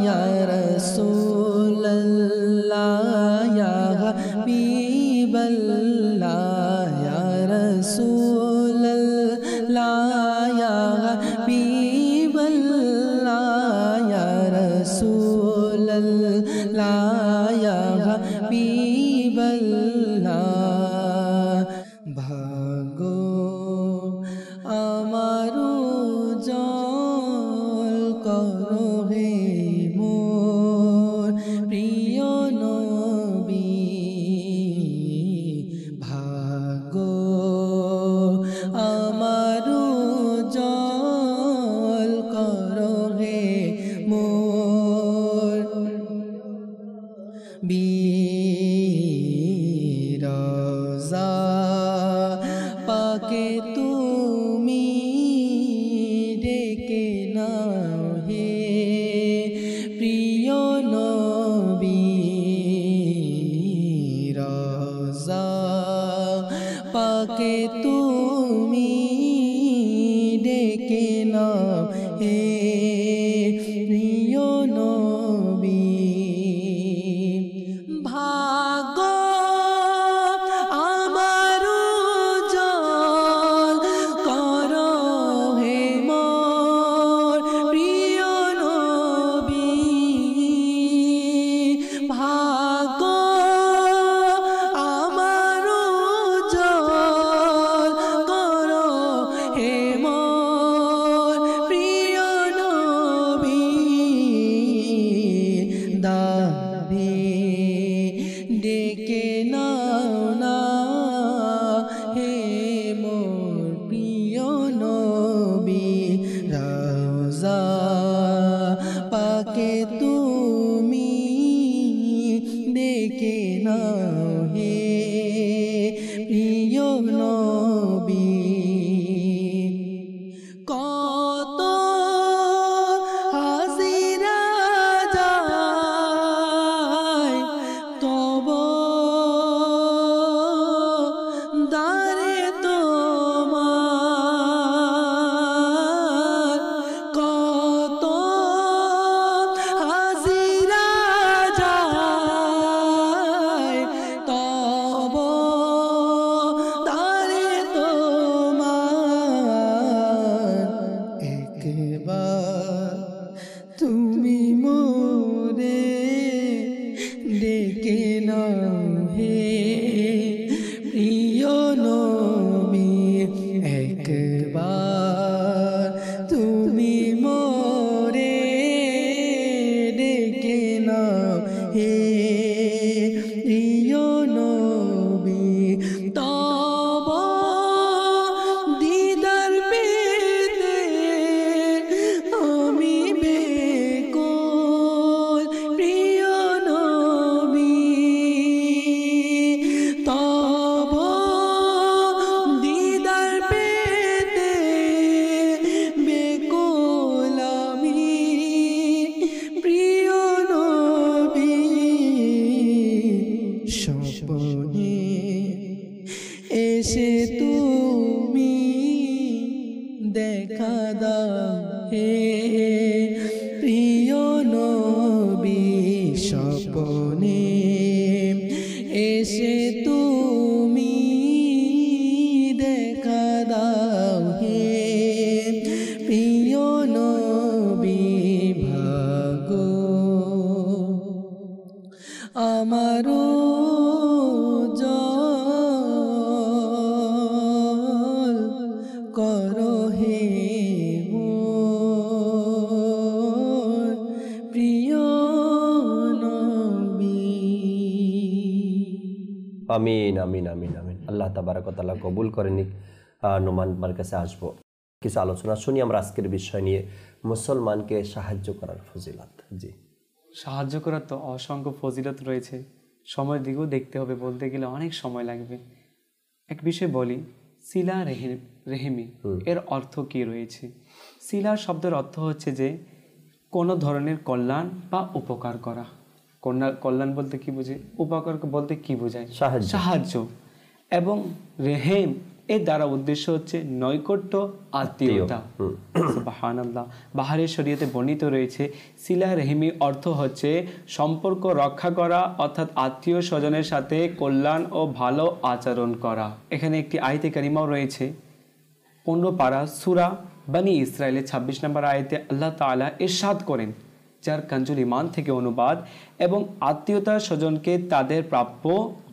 ইয়া রাসূলুল্লাহ ইয়া হাবিবাল্লাহ ইয়া রাসূলুল্লাহ ইয়া হাবিবাল্লাহ ইয়া রাসূলুল্লাহ ইয়া হাবিবাল্লাহ ভাগো আমারু জল করো হে মোর প্রিয় নবী ভাগো আমারু জল করো হে মোর বিরজা পাকে তুমি ডেকে নাও হে প্রিয় নবী রজা পাকে তুমি ডেকে নাও হে প্রিয় নবী ভাগো আমারু জল করো হে মোর প্রিয় নবী ভাগো আমারু জল করো হে মোর প্রিয় নবী দাবি ডেকে নাও না হে মোর প্রিয় নবী রওজা পাকে তুমি ডেকে নাও হে প্রিয় নবী কত হাজিরা যায় তব দারে তোমার কত হাজিরা যায় তব দারে তোমার একবার তুমি মোরে ডেকে নাও হে প্রিয় নবী একবার তুমি মোরে ডেকে নাও হে প্রিয় নবী তব দিদার পেতে আমি বেকুল প্রিয় নবী তব দিদার পেতে বেকুল আমি প্রিয় নবী স্বপ্নে এসে তুমি দেখা দাও হে প্রিয় নবী স্বপ্নে এসে তুমি দেখা দাও হে প্রিয় নবী ভাগো আমারু জল করো হে মোর প্রিয় নবী। আমিন আমিন আমিন আমিন। আল্লাহ তাবারক ওয়া তাআলা কবুল করে নিক। নোমান আপনার কাছে আসবো, কিছু আলোচনা শুনি আমরা আজকের বিষয় নিয়ে, মুসলমানকে সাহায্য করার ফজিলত। জি, সাহায্য করার তো অসংখ্য ফজিলত রয়েছে, সময়ের দিকেও দেখতে হবে, বলতে গেলে অনেক সময় লাগবে। এক বিষয় বলি, সিলা রেহেমি এর অর্থ কি রয়েছে? সিলা শব্দের অর্থ হচ্ছে যে কোনো ধরনের কল্যাণ বা উপকার করা। কল্যাণ বলতে কি বোঝায়, উপকার বলতে কি বোঝায়? সাহায্য। এবং রেহেম এর দ্বারা উদ্দেশ্য হচ্ছে নৈকট্য, আত্মীয়তা। সুবহানাল্লাহ। বাহারের শরীয়তে বর্ণিত রয়েছে সিলা রেহেমি অর্থ হচ্ছে সম্পর্ক রক্ষা করা, অর্থাৎ আত্মীয় স্বজনের সাথে কল্যাণ ও ভালো আচরণ করা। এখানে একটি আয়াতে কারিমাও রয়েছে 15 পারা সূরা বনি ইসরাইলের 26 নম্বর আয়াতে আল্লাহ তাআলা ইরশাদ করেন, যার কানজুল ঈমান থেকে অনুবাদ, এবং আত্মীয়তা স্বজনকে তাদের প্রাপ্য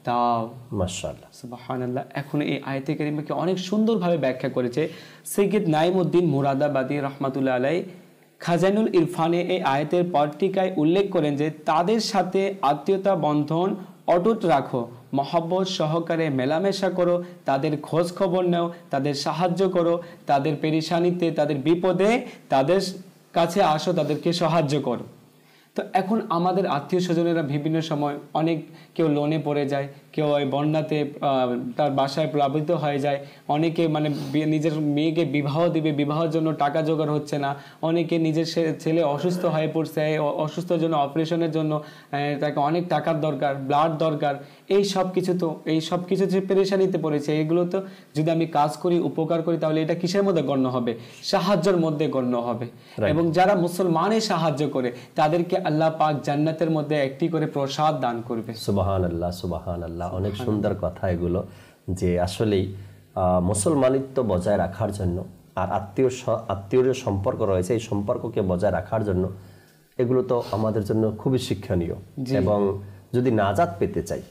দাও। মাশাআল্লাহ, সুবহানাল্লাহ। এখন এই আয়াতে কারিমাকে অনেক সুন্দরভাবে ব্যাখ্যা করেছে সৈয়দ নাইমউদ্দিন মুরাদাবাদী রাহমাতুল্লাহ আলাইহি খাজানুল ইরফানে এই আয়াতের পরটিকায় উল্লেখ করেন যে তাদের সাথে আত্মীয়তা বন্ধন অটুট রাখো, মহব্বত সহকারে মেলামেশা করো, তাদের খোঁজ খবর নাও, তাদের সাহায্য করো, তাদের পেরেশানিতে, তাদের বিপদে তাদের কাছে আসো, তাদেরকে সাহায্য করো। তো এখন আমাদের আত্মীয় স্বজনেরা বিভিন্ন সময় অনেক, কেউ লোনে পড়ে যায়, কেউ ওই বন্যাতে তার বাসায় প্লাবিত হয়ে যায়, অনেকে মানে নিজের মেয়েকে বিবাহ দিবে, বিবাহের জন্য টাকা জোগাড় হচ্ছে না, অনেকে নিজের ছেলে অসুস্থ হয়ে পড়ছে, অসুস্থর জন্য অপারেশনের জন্য তাকে অনেক টাকার দরকার, ব্লাড দরকার। এই সব কিছু যে পেরেশানিতে পড়েছে, এগুলো তো যদি আমি কাজ করি, উপকার করি, তাহলে এটা কিসের মধ্যে গণ্য হবে? সাহায্যের মধ্যে গণ্য হবে। এবং যারা মুসলমানের সাহায্য করে তাদেরকে আল্লাহ পাক জান্নাতের মধ্যে একটি করে প্রসাদ দান করবে। সুবহানাল্লাহ, সুবহানাল্লাহ। অনেক সুন্দর কথা এগুলো, যে আসলেই মুসলমানিত্ব বজায় রাখার জন্য আর আত্মীয় সম্পর্ক রয়েছে, এই সম্পর্ককে বজায় রাখার জন্য এগুলো তো আমাদের জন্য খুবই শিক্ষণীয়। এবং যদি নাজাত পেতে চাই,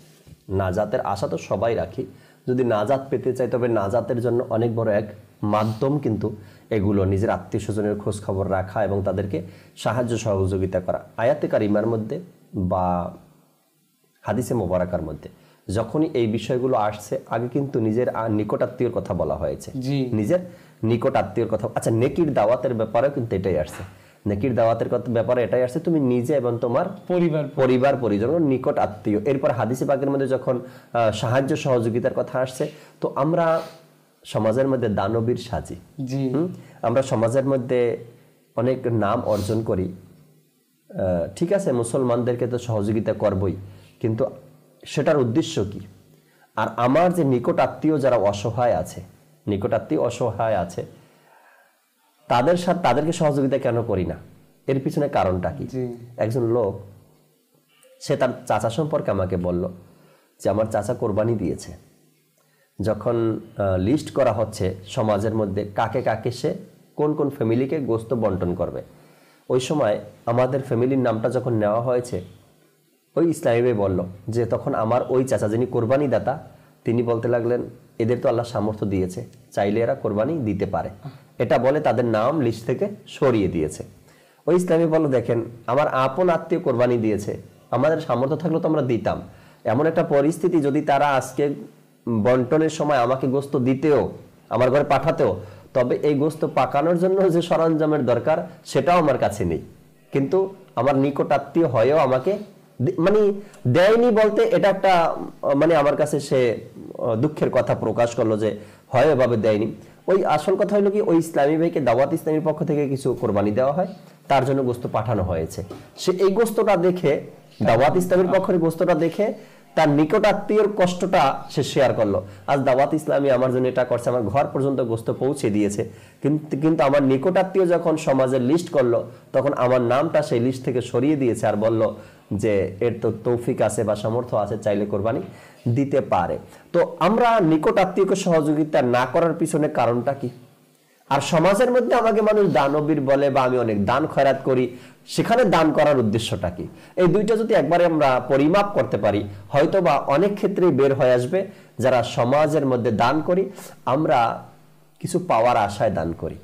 নাজাতের আশা তো সবাই রাখি, যদি নাজাত পেতে চাই তবে নাজাতের জন্য অনেক বড় এক মাধ্যম কিন্তু এগুলো, নিজের আত্মীয় স্বজনের খোঁজ খবর রাখা এবং তাদেরকে সাহায্য সহযোগিতা করা। আয়াতে কারিমার মধ্যে বা হাদিসে মোবারকার মধ্যে যখনই এই বিষয়গুলো আসছে, আগে কিন্তু নিজের নিকট আত্মীয়র কথা বলা হয়েছে, নিজের নিকট আত্মীয়র কথা। আচ্ছা, নেকির দাওয়াতের ব্যাপারেও কিন্তু এটাই আসছে, নেকির দাওয়াতের ব্যাপারে এটাই আসছে, তুমি নিজে এবং তোমার পরিবার পরিজন, নিকট আত্মীয়। এরপর হাদিসে পাকের মধ্যে যখন সাহায্য সহযোগিতার কথা আসছে, তো আমরা সমাজের মধ্যে দানবীর সাজি, আমরা সমাজের মধ্যে অনেক নাম অর্জন করি। ঠিক আছে, মুসলমানদেরকে তো সহযোগিতা করবই, কিন্তু সেটার উদ্দেশ্য কি? আর আমার যে নিকট আত্মীয় যারা অসহায় আছে, তাদেরকে সহযোগিতা কেন করি না? এর পিছনে কারণটা কি? একজন লোক, সে তার চাচা সম্পর্কে আমাকে বলল যে আমার চাচা কোরবানি দিয়েছে। যখন লিস্ট করা হচ্ছে সমাজের মধ্যে কাকে কাকে সে কোন কোন ফ্যামিলিকে গোস্ত বন্টন করবে, ওই সময় আমাদের ফ্যামিলির নামটা যখন নেওয়া হয়েছে, ওই ইসলামী ভাই বলল যে তখন আমার ওই চাচা যিনি কোরবানি দাতা, তিনি বলতে লাগলেন এদের তো আল্লাহ সামর্থ্য দিয়েছে, চাইলে এরা কোরবানি দিতে পারে। এটা বলে তাদের নাম লিস্ট থেকে সরিয়ে দিয়েছে। ওই ইসলামী বলল দেখেন, আমার আপন আত্মীয় কোরবানি দিয়েছে, আমাদের সামর্থ্য থাকলে তো আমরা দিতাম। এমন একটা পরিস্থিতি, যদি তারা আজকে বন্টনের সময় আমাকে গোস্ত দিতেও, আমার ঘরে পাঠাতেও, তবে এই গোস্ত পাকানোর জন্য যে সরঞ্জামের দরকার সেটাও আমার কাছে নেই। কিন্তু আমার নিকট আত্মীয় হয়েও আমাকে মানে দেয়নি বলতে এটা একটা মানে আমার কাছে সে দুঃখের কথা প্রকাশ করলো যে হয় এভাবে দেয়নি। ওই আসল কথা হলো কি, ওই ইসলামী ভাইকে দাওয়াত ইসলামীর পক্ষ থেকে কিছু কোরবানি দেওয়া হয়, তার জন্য গোস্ত পাঠানো হয়েছে। সে এই গোস্তটা দেখে, দাওয়াত ইসলামীর পক্ষের গোস্তটা দেখে তার নিকট আত্মীয়র কষ্টটা সে শেয়ার করলো। আজ দাওয়াত ইসলামী আমার জন্য এটা করছে, আমার ঘর পর্যন্ত গোস্ত পৌঁছে দিয়েছে, কিন্তু আমার নিকট আত্মীয় যখন সমাজের লিস্ট করলো, তখন আমার নামটা সেই লিস্ট থেকে সরিয়ে দিয়েছে আর বলল যে এর তো তৌফিক আছে বা সামর্থ্য আছে, চাইলে কোরবানি দিতে পারে। তো আমরা নিকট আত্মীয়কে সহযোগিতা না করার পিছনে কারণটা কি? আর সমাজের মধ্যে আমাকে মানুষ দানবীর বলে বা আমি অনেক দান খয়রাত করি, সেখানে দান করার উদ্দেশ্যটা কি? এই দুইটা যদি একবারে আমরা পরিমাপ করতে পারি, হয়তো বা অনেক ক্ষেত্রেই বের হয়ে আসবে যারা সমাজের মধ্যে দান করি আমরা কিছু পাওয়ার আশায় দান করি,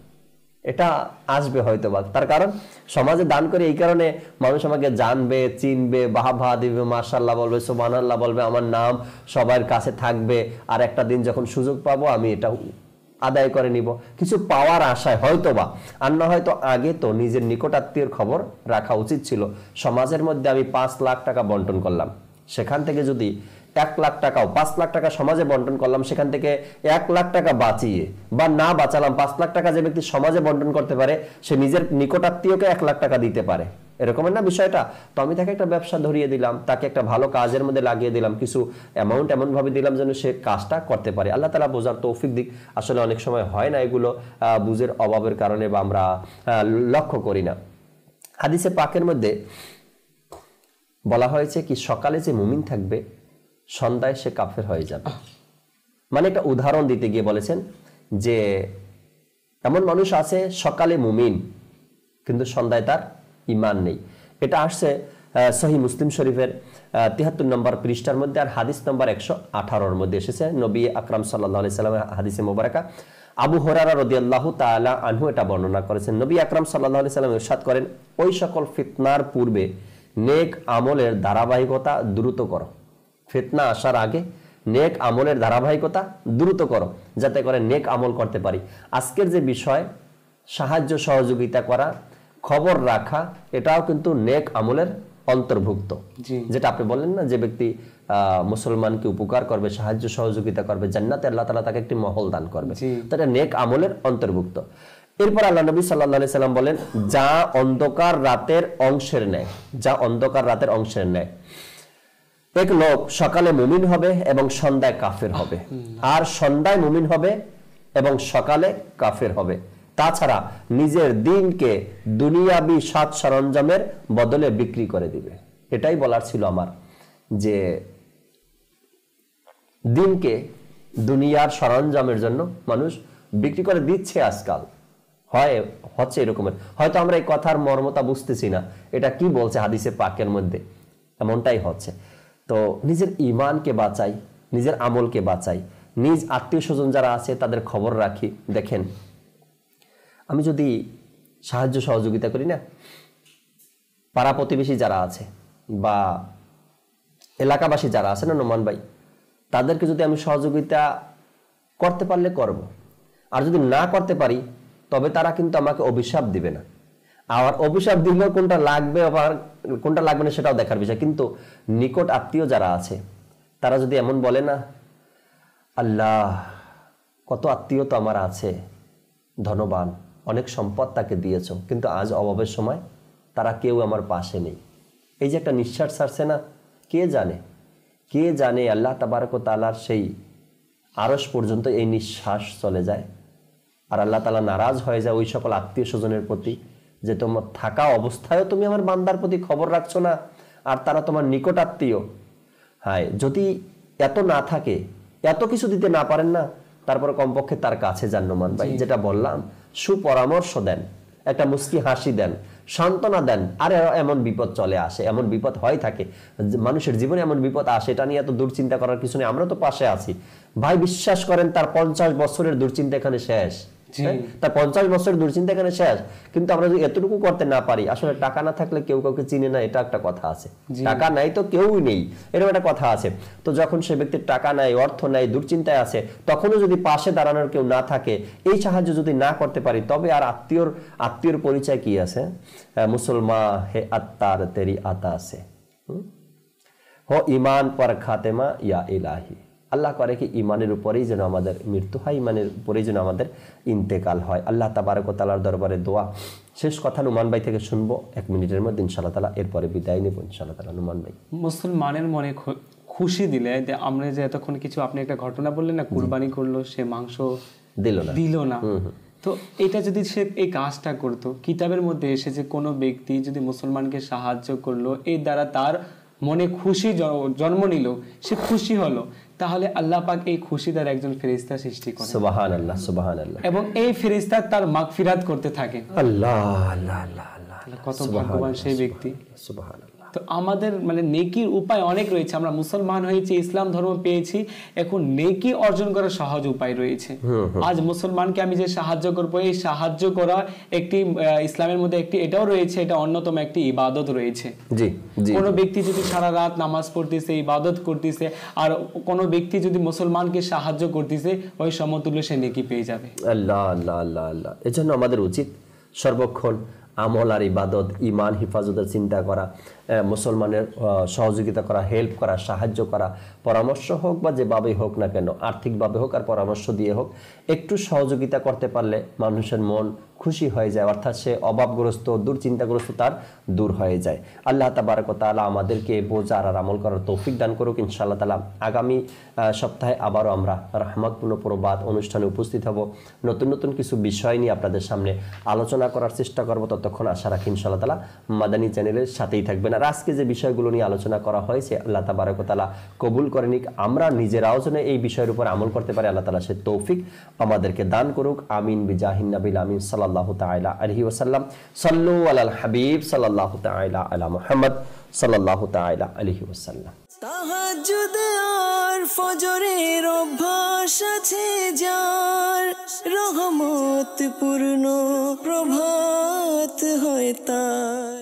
এটা আসবে হয়তো বা। তার কারণ সমাজে দান করে এই কারণে মানুষ আমাকে জানবে, চিনবে, বাহবা দিবে, মাশাআল্লাহ বলবে, সুবহানাল্লাহ বলবে, আমার নাম সবার কাছে থাকবে, আর একটা দিন যখন সুযোগ পাবো আমি এটা আদায় করে নিব, কিছু পাওয়ার আশায় হয়তো বা। আর না হয়তো আগে তো নিজের নিকট আত্মীয়র খবর রাখা উচিত ছিল। সমাজের মধ্যে আমি 5 লাখ টাকা বন্টন করলাম, সেখান থেকে যদি 1 লাখ টাকাও 5 লাখ টাকা সমাজে বন্টন করলাম, সেখান থেকে 1 লাখ টাকা বাঁচিয়ে বা না বাঁচালাম, 5 লাখ টাকা যে ব্যক্তি সমাজে বন্টন করতে পারে সে নিজের নিকটাত্মীয়কে 1 লাখ টাকা দিতে পারে, এরকমের না বিষয়টা। তো আমি তাকে একটা ব্যবসা ধরিয়ে দিলাম, তাকে একটা ভালো কাজের মধ্যে লাগিয়ে দিলাম, কিছু অ্যামাউন্ট এমন ভাবে দিলাম যেন সে কাজটা করতে পারে। আল্লাহ তাআলা বোঝার তৌফিক দিক। আসলে অনেক সময় হয় না এগুলো, বুঝের অভাবের কারণে বা আমরা লক্ষ্য করি না। হাদিসে পাকের মধ্যে বলা হয়েছে কি, সকালে যে মুমিন থাকবে সন্ধ্যায় সে কাফের হয়ে যাবে। মানে একটা উদাহরণ দিতে গিয়ে বলেছেন যে এমন মানুষ আছে সকালে মুমিন কিন্তু সন্ধ্যায় তার ঈমান নেই। এটা আসছে সহিহ মুসলিম শরীফের ৭৩ নম্বর পৃষ্ঠার মধ্যে, আর হাদিস নম্বর 118-র মধ্যে এসেছে। নবী আকরাম সাল্লাল্লাহু আলাইহি সাল্লামের হাদিসে মোবারকা আবু হুরায়রা রাদিয়াল্লাহু তাআলা আনহু এটা বর্ণনা করেছেন। নবী আকরাম সাল্লাল্লাহু আলাইহি সাল্লাম ইরশাদ করেন, ওই সকল ফিতনার পূর্বে নেক আমলের ধারাবাহিকতা দ্রুত করো। ফিতনা আসার আগে নেক আমলের ধারাবাহিকতা দ্রুত করো, যাতে করে নেক আমল করতে পারি। আজকের যে বিষয় সাহায্য সহযোগিতা করা, খবর রাখা, এটাও কিন্তু নেক আমলের অন্তর্ভুক্ত। যেটা আপনি বললেন না, যে ব্যক্তি মুসলমানকে উপকার করবে, সাহায্য সহযোগিতা করবে, জান্নাতে আল্লাহ তাআলা তাকে একটি মহল দান করবে, এটা নেক আমলের অন্তর্ভুক্ত। এরপর আল্লাহ নবী সাল্লাল্লাহু আলাইহি সাল্লাম বলেন, যা অন্ধকার রাতের অংশের ন্যায়, যা অন্ধকার রাতের অংশের ন্যায়। এক লোক সকালে মুমিন হবে এবং সন্ধ্যায় কাফের হবে, আর সন্ধ্যায় মুমিন হবে এবং সকালে কাফের হবে। তাছাড়া নিজের দিনকে দুনিয়াবি সাজ সরঞ্জামের বদলে বিক্রি করে দিবে। এটাই বলার ছিল আমার, যে দিনকে দুনিয়ার সরঞ্জামের জন্য মানুষ বিক্রি করে দিচ্ছে আজকাল, হচ্ছে এরকমের। হয়তো আমরা এই কথার মর্মতা বুঝতেছি না, এটা কি বলছে হাদিসে পাকের মধ্যে, এমনটাই হচ্ছে। তো নিজের ঈমানকে বাঁচাই, নিজের আমলকে বাঁচাই, নিজ আত্মীয় স্বজন যারা আছে তাদের খবর রাখি। দেখেন, আমি যদি সাহায্য সহযোগিতা করি না, পাড়া প্রতিবেশী যারা আছে বা এলাকাবাসী যারা আছে না নোমান ভাই, তাদেরকে যদি আমি সহযোগিতা করতে পারলে করব, আর যদি না করতে পারি তবে তারা কিন্তু আমাকে অভিশাপ দিবে না। আর অভিশাপ দিলেও কোনটা লাগবে আবার কোনটা লাগবে না সেটাও দেখার বিষয়। কিন্তু নিকট আত্মীয় যারা আছে তারা যদি এমন বলে না, আল্লাহ কত আত্মীয় তো আমার আছে, ধনবান, অনেক সম্পদ তাকে দিয়েছ, কিন্তু আজ অভাবের সময় তারা কেউ আমার পাশে নেই। এই যে একটা নিঃশ্বাস ছাড়ছে না, কে জানে আল্লাহ তাবারক ওয়া তাআলার সেই আরশ পর্যন্ত এই নিঃশ্বাস চলে যায়, আর আল্লাহ তাআলা নারাজ হয়ে যায় ওই সকল আত্মীয় স্বজনের প্রতি, যে তোমার থাকা অবস্থায়ও তুমি আমার বান্দার প্রতি খবর রাখছো না, আর তারা তোমার নিকট আত্মীয়। হ্যাঁ, যদি এত না থাকে, এত কিছু দিতে না পারেন না, তারপর কমপক্ষে তার কাছে যান নোমান ভাই, যেটা বললাম, সুপরামর্শ দেন, একটা মুস্কি হাসি দেন, সান্ত্বনা দেন। আর এমন বিপদ চলে আসে, এমন বিপদ হয় থাকে মানুষের জীবনে, এমন বিপদ আসে, এটা নিয়ে এত দুশ্চিন্তা করার কিছু নেই, আমরা তো পাশে আছি ভাই। বিশ্বাস করেন, তার 50 বছরের দুশ্চিন্তা এখানে শেষ, তার 50 বছরের দুশ্চিন্তা এখানে শেষ। কিন্তু আমরা যদি এতটুকু করতে না পারি, আসলে টাকা না থাকলে কেউ কাউকে চিনে না, এটা একটা কথা আছে। টাকা নাই তো কেউই নেই, এরকম একটা কথা আছে। তো যখন সে ব্যক্তির টাকা নাই, অর্থ নাই, দুশ্চিন্তায় আছে, তখনও যদি পাশে দাঁড়ানোর কেউ না থাকে, এই সাহায্য যদি না করতে পারি, তবে আর আত্মীয়র পরিচয় কি আছে? মুসলমান হে আত্মার তেরি আতা আছে, হো ইমান পর খাতেমা ইয়া ইলাহি। আল্লাহ করে কি ইমানের উপরেই যেন আমাদের মৃত্যু হয়, ইমানের উপরেই যেন আমাদের ইন্তেকাল হয়। আল্লাহ তাবারক ওয়া তাআলার দরবারে দোয়া। শেষ কথা নুমান ভাই থেকে শুনবো 1 মিনিটের মধ্যে ইনশাআল্লাহ তাআলা, এরপরে বিদায় নেব ইনশাআল্লাহ তাআলা। নুমান ভাই, মুসলমানের মনে খুশি দিলে, আমরা যে এতক্ষণ কিছু আপনি একটা ঘটনা বললেন না, কুরবানি করলো, সে মাংস দিল না, তো এটা যদি সে এই কাজটা করতো, কিতাবের মধ্যে এসেছে কোনো ব্যক্তি যদি মুসলমানকে সাহায্য করলো, এই দ্বারা তার মনে খুশি জন্ম নিল, সে খুশি হলো, তাহলে আল্লাহ পাক এই খুশি দ্বারা একজন ফেরেশতা সৃষ্টি করেন। সুবহানাল্লাহ, সুবহানাল্লাহ। এবং এই ফেরেশতা তার মাগফিরাত করতে থাকে। আল্লাহ আল্লাহ আল্লাহ আল্লাহ, কত ভাগ্যবান সেই ব্যক্তি। সুবহানাল্লাহ। তো আমাদের মানে নেকির উপায় অনেক রয়েছে। আমরা মুসলমান হয়েছি, ইসলাম ধর্ম পেয়েছি, এখন নেকি অর্জন করার সহজ উপায় রয়েছে। আজ মুসলমানকে আমি যে সাহায্য করবো, এই সাহায্য করা একটি ইসলামের মধ্যে একটি এটাও রয়েছে, এটা অন্যতম একটি ইবাদত রয়েছে। কোনো ব্যক্তি যদি সারা রাত নামাজ পড়তেছে, ইবাদত করতেছে, আর কোনো ব্যক্তি যদি মুসলমানকে সাহায্য করতেছে, ওই সমতুল্য সে নেকি পেয়ে যাবে। আল্লাহ আল্লাহ আল্লাহ আল্লাহ। এজন্য আমাদের উচিত সর্বক্ষণ আমল আর ইবাদত, ইমান হিফাজতের চিন্তা করা, মুসলমানের সহযোগিতা করা, হেল্প করা, সাহায্য করা, পরামর্শ হোক বা যেভাবেই হোক না কেন, আর্থিকভাবে হোক আর পরামর্শ দিয়ে হোক, একটু সহযোগিতা করতে পারলে মানুষের মন খুশি হয়ে যায়, অর্থাৎ সে অভাবগ্রস্ত, দুশ্চিন্তাগ্রস্ত তার দূর হয়ে যায়। আল্লাহ তাবারক ওয়া তাআলা আমাদেরকে বোঝার আর আমল করার তৌফিক দান করুক ইনশাআল্লাহ তাআলা। আগামী সপ্তাহে আবারও আমরা রহমতপূর্ণ প্রবাদ অনুষ্ঠানে উপস্থিত হব, নতুন নতুন কিছু বিষয় নিয়ে আপনাদের সামনে আলোচনা করার চেষ্টা করব। ততক্ষণ আশা রাখি ইনশাআল্লাহ তাআলা মাদানী চ্যানেলের সাথেই থাকবেন। আর আজকে যে বিষয়গুলো নিয়ে আলোচনা করা হয়েছে আল্লাহ তাবারক ওয়া তাআলা কবুল করে নিক, আমরা নিজেরাও যেন এই বিষয়ের উপর আমল করতে পারি, আল্লাহ তাআলা সে তৌফিক আমাদেরকে দান করুক। আমিন বিজাহিন নবিল আমিন সাল্লাল্লাহু তাআলা আলাইহি ওয়াসাল্লাম। সাল্লু আলাল হাবিব সাল্লাল্লাহু তাআলা আলা মুহাম্মদ সাল্লাল্লাহু তাআলা আলাইহি ওয়াসাল্লাম। তাহাজ্জুদ আর ফজরের অভ্যাস আছে যার, রহমত পূর্ণ প্রভাত হয় তার।